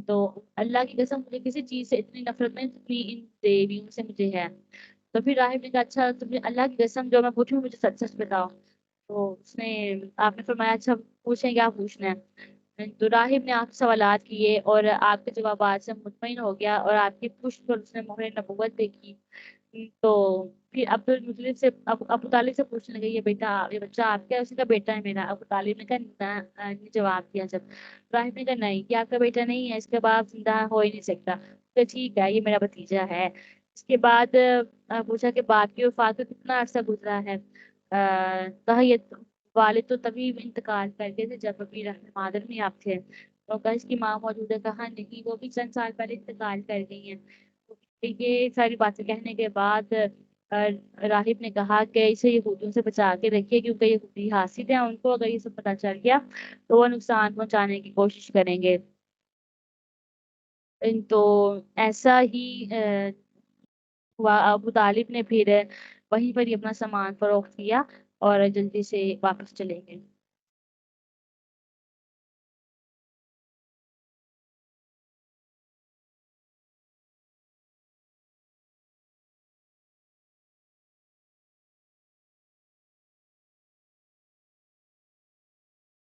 تو اللہ کی قسم مجھے کسی چیز سے اتنی نفرت نہیں جتنی ان دیویوں سے مجھے ہے، تو پھر راہب نے کہا اچھا تمہیں اللہ کی قسم جو میں پوچھوں مجھے سچ سچ بتاؤ، تو اس نے آپ نے فرمایا اچھا پوچھیں کیا پوچھنا ہے، تو راہب نے آپ سے سوالات کیے اور آپ کے جوابات سے مطمئن ہو گیا اور آپ کی پشت پر اس نے مہر نبوت دیکھی، تو پھر عبد المطلب سے ابو طالب سے پوچھنے لگے یہ بچہ آپ کا ہے، اس کا بیٹا ہے میرا، ابو طالب نے کہا نے جواب دیا، جب راہب نے کہا نہیں کہ آپ کا بیٹا نہیں ہے، اس کے باپ زندہ ہو ہی نہیں سکتا، تو ٹھیک ہے یہ میرا بھتیجا ہے، اس کے بعد پوچھا کہ باپ کی وفات کو کتنا عرصہ گزرا ہے، کہا یہ والد تو تبھی انتقال کر گئے تھے جب ابھی رحم مادر میں آپ تھے، تو کہا اس کی ماں موجود ہے، کہا نہیں وہ بھی چند سال پہلے انتقال کر گئی ہیں، یہ ساری باتیں کہنے کے بعد راہب نے کہا کہ اسے یہودیوں سے بچا کے رکھیے کیونکہ یہودی حاسد ہیں، ان کو اگر یہ سب پتہ چل گیا تو وہ نقصان پہنچانے کی کوشش کریں گے، تو ایسا ہی ہوا، ابو طالب نے پھر وہیں پر ہی اپنا سامان فروخت کیا اور جلدی سے واپس چلے گئے۔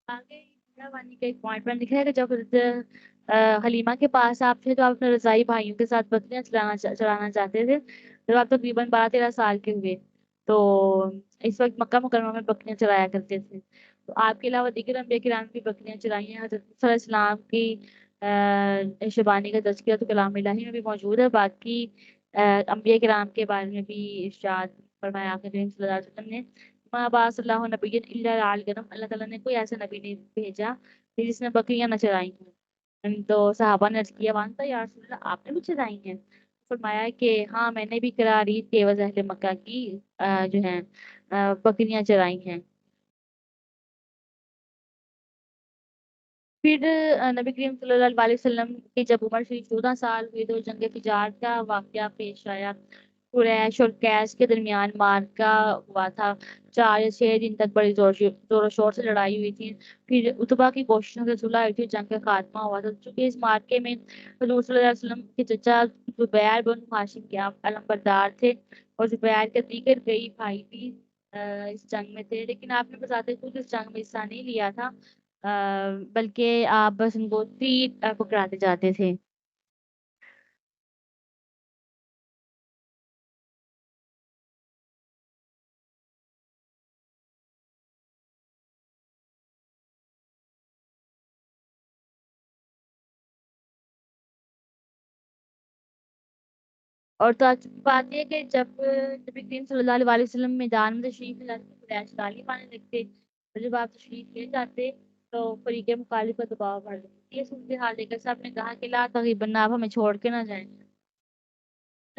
آگے وانی کا ایک پوائنٹ پر لکھا ہے کہ جب حضرت حلیمہ کے پاس آپ تھے تو آپ اپنے رضائی بھائیوں کے ساتھ بکریاں چرانا چاہتے تھے، جب آپ تقریباً 12 13 سال کے ہوئے تو اس وقت مکہ مکرمہ میں بکریاں چرایا کرتے تھے، تو آپ کے علاوہ دیگر انبیاء کرام کی بکریاں چرائی ہیں، حضرت صلی اللہ علیہ وسلم کی شبانی کا تذکرہ تو کلام الہی میں بھی موجود ہے، باقی انبیاء کرام کے بارے میں بھی ارشاد فرمایا کہ کریم صلی اللہ علیہ وسلم نے ما بعث اللہ نبی الا رعى الغنم، اللہ تعالیٰ نے کوئی ایسا نبی نہیں بھیجا کہ جس نے بکریاں نہ چرائی ہوں، تو صحابہ نے عرض کیا وانتا یا رسول اللہ آپ نے بھی چرائی ہیں، فرمایا کہ ہاں میں نے بھی قرار عید کے عوض اہل مکہ کی جو ہیں بکریاں چرائی ہیں۔ پھر نبی کریم صلی اللہ علیہ وسلم کی جب عمر شریف 14 سال ہوئی تو جنگ فجار کا واقعہ پیش آیا، قریش اور کیس کے درمیان مارکا ہوا تھا، 4 یا 6 دن تک بڑی زور و شور سے لڑائی ہوئی تھی، پھر اتبا کی کوششوں سے صلح ہوئی تھی، جنگ کا خاتمہ ہوا تھا، چونکہ اس مارکے میں حضور صلی اللہ علیہ وسلم کے چچا زبیر بن ہاشم کے آپ علم بردار تھے اور زبیر کے دیگر کئی بھائی بھی اس جنگ میں تھے، لیکن آپ نے بذات خود اس جنگ میں حصہ نہیں لیا تھا، بلکہ آپ بس ان کو تیر پکڑاتے جاتے تھے۔ اور تو آج بات یہ ہے کہ جب نبی کریم صلی اللہ علیہ وسلم میدان میں تشریف لاتے تو قریش گالی پانے لگتے، اور جب آپ تشریف لے جاتے تو فریق مخالف کا دباؤ بڑھ جاتا، یہ صورتحال دیکھ کر سب نے کہا کہ لا تغیبن، آپ ہمیں چھوڑ کے نہ جائیں،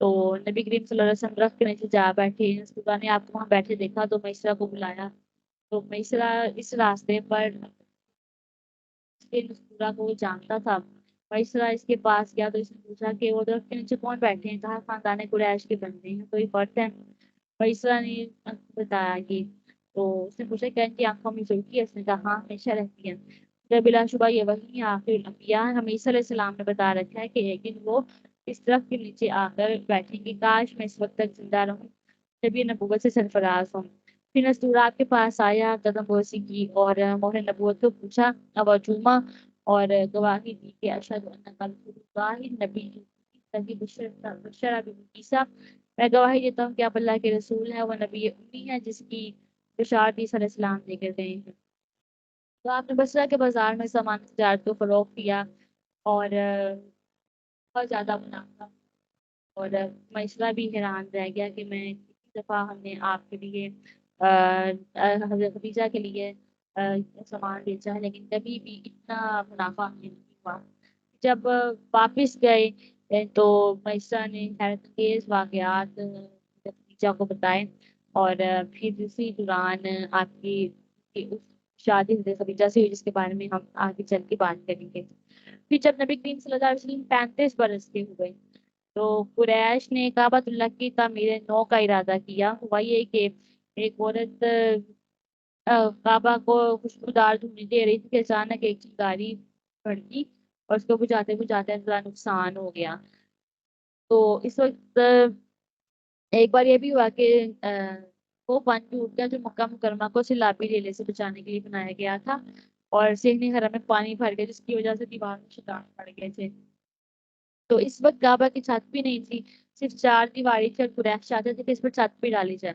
تو نبی کریم صلی اللہ علیہ وسلم درخت کے نیچے جا بیٹھے، نسطورہ نے آپ کو وہاں بیٹھے دیکھا تو میسرہ کو بلایا، تو میسرہ اس راستے پر نسطورہ کو وہ جانتا تھا۔ میسرہ اس کے پاس گیا تو اس نے پوچھا کہ وہ درخت کے نیچے کون بیٹھے ہیں؟ کہا خاندان قریش کے بندے ہیں، کوئی فرد ہے؟ میسرہ نے بتایا کہ، تو اس نے پوچھا کہ ان کی آنکھوں میں سرخی ہے؟ اس نے کہا ہاں ہمیشہ رہتی ہے۔ جب بلا شبہ یہ وہی آخر الانبیاء، ہمیں عیسیٰ علیہ السلام نے بتا رکھا ہے کہ ایک دن وہ اس درخت کے نیچے آ کر بیٹھیں گے، کاش میں اس وقت تک زندہ رہوں جب یہ نبوت سے سرفراز ہوں۔ پھر نسطورہ آپ کے پاس آیا، قدم بوسی کی اور مہر نبوت کو پوچھا، وجوما اور گواہی دی کہ اشہد انک رسول اللہ نبی تبھی بشرا بی عیسیٰ، میں گواہی دیتا ہوں کہ آپ اللہ کے رسول ہیں، وہ نبی امی ہے جس کی بشارت عیسیٰ علیہ السلام دے کر گئے ہیں۔ تو آپ نے بصرہ کے بازار میں سامان تجارت کو فروغ دیا اور بہت زیادہ منافع، اور معاشرہ بھی حیران رہ گیا کہ میں کسی دفعہ ہم نے آپ کے لیے حضرت خدیجہ کے لیے سامان بیچا ہے لیکن کبھی بھی اتنا منافع ہمیں نہیں ہوا۔ جب واپس گئے تو معاشرہ نے حیرت انگیز واقعات حضرت خدیجہ کو بتائے، اور پھر اسی دوران آپ کی اس شادی حضرت خدیجہ سے ہوئی جس کے بارے میں ہم آگے چل کے بات کریں گے۔ پھر جب نبی کریم صلی اللہ علیہ وسلم 35 برس کے ہوئے تو قریش نے کعبۃ اللہ کی تعمیر نو کا ارادہ کیا۔ ہوا یہ کہ ایک عورت کعبہ کو خوشبودار دھونے دے رہی تھی کہ اچانک ایک چنگاری بھڑکی اور اس کو بجھاتے بجھاتے بڑا نقصان ہو گیا۔ تو اس وقت ایک بار یہ بھی ہوا کہ وہ پانی ٹوٹ گیا جو مکہ مکرمہ کو سیلابی ریلے سے بچانے کے لیے بنایا گیا تھا، اور سہن حرم میں پانی بھر گیا جس کی وجہ سے دیوار میں شتان پڑ گئے تھے۔ تو اس وقت کعبہ کی چھت بھی نہیں تھی، صرف چار دیواری تھی، اور قریش چاہتے تھے کہ اس پر چھت بھی ڈالی جائے۔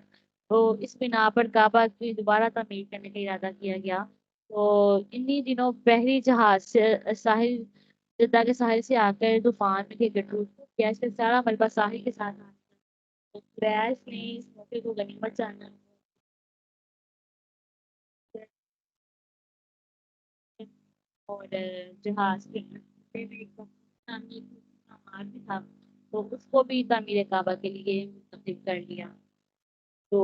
تو اس بنا پر کعبہ کی دوبارہ تعمیر کرنے کا ارادہ کیا گیا۔ تو انہی دنوں بحری جہاز سے ساحل جدہ کے ساحل سے آ کر طوفان میں ٹوٹ گیا، اس کا سارا ملبہ ساحل کے ساتھ آ گیا۔ تو قریش نے اس موقع کو غنیمت جانا اور جہاز کے راستے میں ایک نامی سامان بھی تھا تو اس کو بھی تعمیر کعبہ کے لیے منتخب کر لیا۔ تو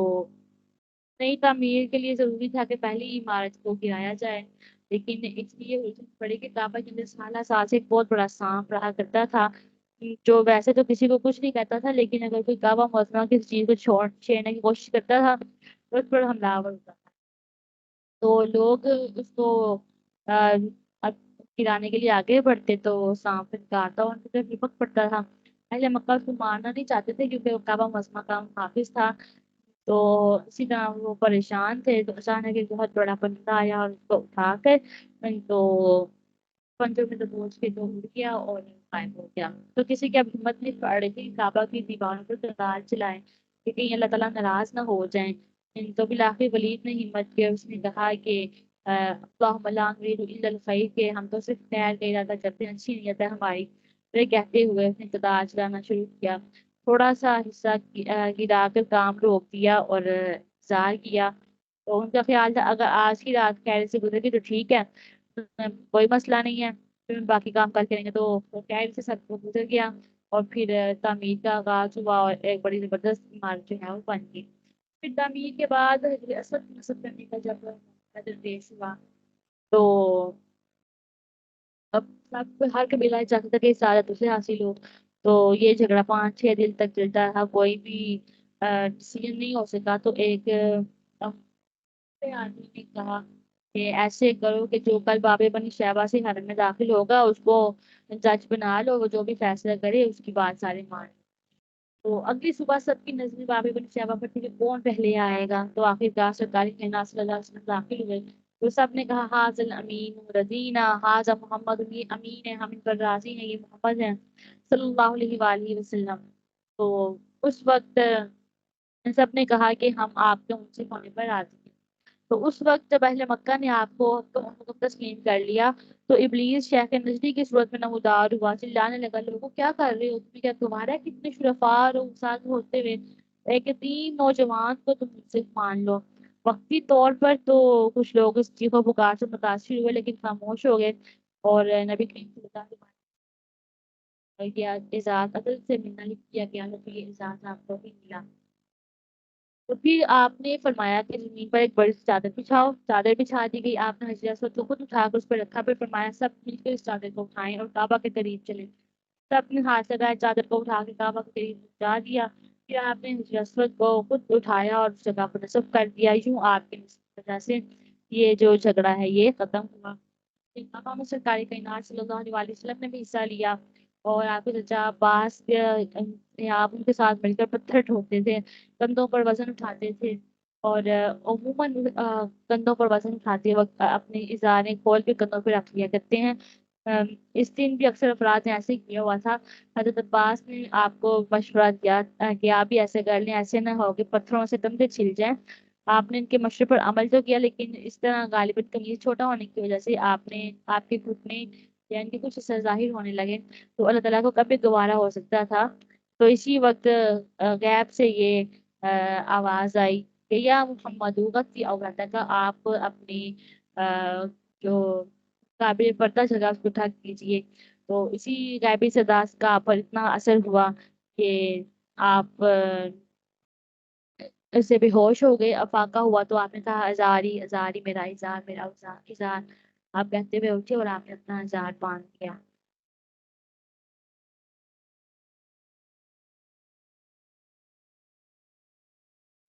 نئی تعمیر کے لیے ضروری تھا کہ پہلی عمارت کو گرایا جائے، لیکن اس لیے الجھن پڑی کہ کعبہ کے اندر سالہ سال سے ایک بہت بڑا سانپ رہا کرتا تھا، جو ویسے تو کسی کو کچھ نہیں کہتا تھا، لیکن اگر کوئی کعبہ معظمہ کسی چیز کو چھیڑنے کی کوشش کرتا تھا تو اس پر حملہ آور ہوتا تھا۔ تو لوگ اس کو آ، اب گرانے کے لیے آگے بڑھتے تو سانپ کاٹتا اور ان کی طرف لپک پڑتا تھا۔ اہل مکہ اس کو مارنا نہیں چاہتے تھے کیونکہ وہ کعبہ معظمہ کا حافظ تھا، تو اسی طرح وہ پریشان تھے۔ تو اچانک ایک بہت بڑا پرندہ آیا اور اس کو اٹھا کر تو پنجوں میں دبوچ کے تو اڑ گیا اور غائب ہو گیا۔ تو کسی کی اب ہمت نہیں پڑ رہی تھی کعبہ کی دیواروں پر تلوار چلائے کہ کہیں اللہ تعالیٰ ناراض نہ ہو جائیں۔ تو بالآخر ولید نے ہمت کی، اس نے کہا کہ اللہم لا نريد الا الخیر، کہ ہم تو صرف خیر کا ارادہ کرتے ہیں، اچھی نیت ہے ہماری۔ تو یہ کہتے ہوئے اس نے تلوار چلانا شروع کیا، تھوڑا سا حصہ گرا کر کام روک دیا اور انتظار کیا۔ تو ان کا خیال تھا اگر آج کی رات خیر سے گزر گئی تو ٹھیک ہے، کوئی مسئلہ نہیں ہے، پھر باقی کام کل کریں گے۔ تو وہ خیر سے سب کو گزر گیا اور پھر تعمیر کا آغاز ہوا اور ایک بڑی زبردست عمارت جو ہے وہ بن گئی۔ پھر تعمیر کے بعد حجر اسود نصب کرنے کا جب پیش ہوا تو اب سب ہر قبیلہ چاہتا تھا کہ سعادت اسے حاصل ہو۔ تو یہ جھگڑا 5 6 دن تک چلتا رہا، کوئی بھی ڈسیزن نہیں ہو سکا۔ تو ایک آدمی نے کہا کہ ایسے کرو کہ جو کل باب بنی شیبہ سے حرم میں داخل ہوگا اس کو جج بنا لو، وہ جو بھی فیصلہ کرے اس کی بات سارے مان۔ تو اگلی صبح سب کی نظر باب بنی شیبہ پر تھی کہ کون پہلے آئے گا۔ تو آخرکار سرکاری کائنات صلی اللہ علیہ وسلم داخل ہوئے، تو سب نے کہا حاضل امین رضینا، حاضر محمد، یہ امین ہے، ہم ان پر راضی ہیں، یہ محمد ہیں صلی اللہ علیہ وآلہ وسلم۔ تو اس وقت سب نے کہا کہ ہم آپ کے ان سے ہونے پر راضی ہیں۔ تو اس وقت جب اہل مکہ نے آپ کو تسلیم کر لیا تو ابلیس شیخ نجدی کی صورت میں نمودار ہوا، چلانے لگا لوگوں کیا کر رہے ہو تم، کیا تمہارا کتنے شرفاء اور ساتھ ہوتے ہوئے ایک یتیم نوجوان کو تم مجھ مان لو۔ وقتی طور پر تو کچھ لوگ اس چیخ و پکار سے متاثر ہوئے لیکن خاموش ہو گئے، اور نبی کریم صلی اللہ علیہ وسلم یہ اعزاز عدل سے ملنا ہی کیا گیا ہے، تو یہ اعزاز آپ کو بھی ملا۔ تو پھر آپ نے فرمایا کہ زمین پر ایک بڑی سی چادر بچھاؤ، چادر بچھا دی گئی، آپ نے حجر اسود کو خود اٹھا کر اس پر رکھا، پھر فرمایا سب مل کر اس چادر کو اٹھائیں اور کعبہ کے قریب چلیں۔ سب نے ہاتھ لگائے، چادر کو اٹھا کے کعبہ کے قریب پہنچا دیا، پھر آپ نے حجر اسود کو خود اٹھایا اور اس جگہ پر نصب کر دیا۔ یوں آپ کی وجہ سے یہ جو جھگڑا ہے یہ ختم ہوا۔ مقام سرکاری کائنات صلی اللہ علیہ وسلم نے بھی حصہ لیا، اور آپ کے چچا عباس آپ ان کے ساتھ مل کر پتھر ٹھوکتے تھے، کندھوں پر وزن اٹھاتے تھے، اور عموماً کندھوں پر وزن اٹھاتے وقت اپنی ازاریں کھول کے کندھوں پہ رکھ لیا کرتے ہیں۔ اس دن بھی اکثر افراد نے ایسے کیا ہوا تھا۔ حضرت عباس نے آپ کو مشورہ دیا کہ آپ بھی ایسے کر لیں، ایسے نہ ہو کہ پتھروں سے کندھے چھل جائیں۔ آپ نے ان کے مشورے پر عمل تو کیا، لیکن اس طرح غالباً قمیض چھوٹا ہونے کی وجہ سے آپ کے گھٹنے یا ان کے کچھ حصے ظاہر ہونے لگے، تو اللہ تعالیٰ کو کبھی گوارا ہو سکتا تھا۔ تو اسی وقت غیب سے یہ آواز آئی کہ یا محمد غطی عورتک، کا آپ اپنی جو قابل پردہ جگہ اس کو ڈھک کیجیے۔ تو اسی غیبی صدا کا آپ پر اتنا اثر ہوا کہ آپ اس سے بے ہوش ہو گئے، افاقہ ہوا، تو آپ نے کہا ازاری ازاری میرا ازار میرا ازار، آپ کہتے ہوئے اٹھے اور آپ نے اپنا ازار باندھ لیا۔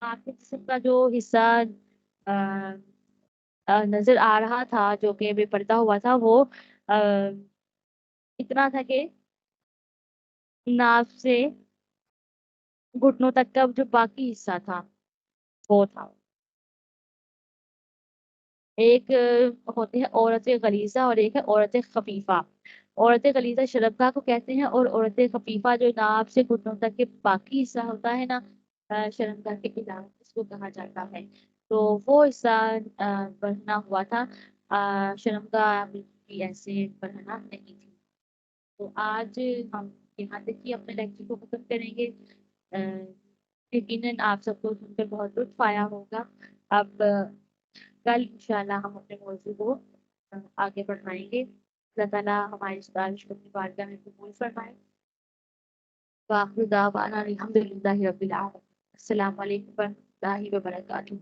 آپ کے جسم کا جو حصہ آ، نظر آ رہا تھا جو کہ بے پردہ ہوا تھا، وہ آ، اتنا تھا کہ ناف سے گھٹنوں تک کا جو باقی حصہ تھا وہ تھا۔ ایک ہوتے ہیں عورت غلیظہ اور ایک ہے عورت خفیفہ۔ عورت غلیظہ شرمگاہ کو کہتے ہیں، اور عورت خفیفہ جو ناف سے گھٹنوں تک کے باقی حصہ ہوتا ہے نا، شرمگاہ کے علاوہ اس کو کہا جاتا ہے۔ تو وہ حصہ بڑھنا ہوا تھا، شرمگاہ بھی ایسے بڑھنا نہیں تھی۔ تو آج ہم یہاں تک ہی اپنے لیکچر کو ختم کریں گے۔ یقیناً آپ سب کو سن کر بہت لطف آیا ہوگا۔ اب کل انشاءاللہ ہم اپنے موضوع کو آگے بڑھائیں گے۔ اللہ تعالیٰ ہماری اس بارش کو اپنی بارگاہ میں قبول فرمائے۔ وآخر دعوانا الحمد للہ رب العالمین۔ السلام علیکم ورحمۃ اللہ وبرکاتہ۔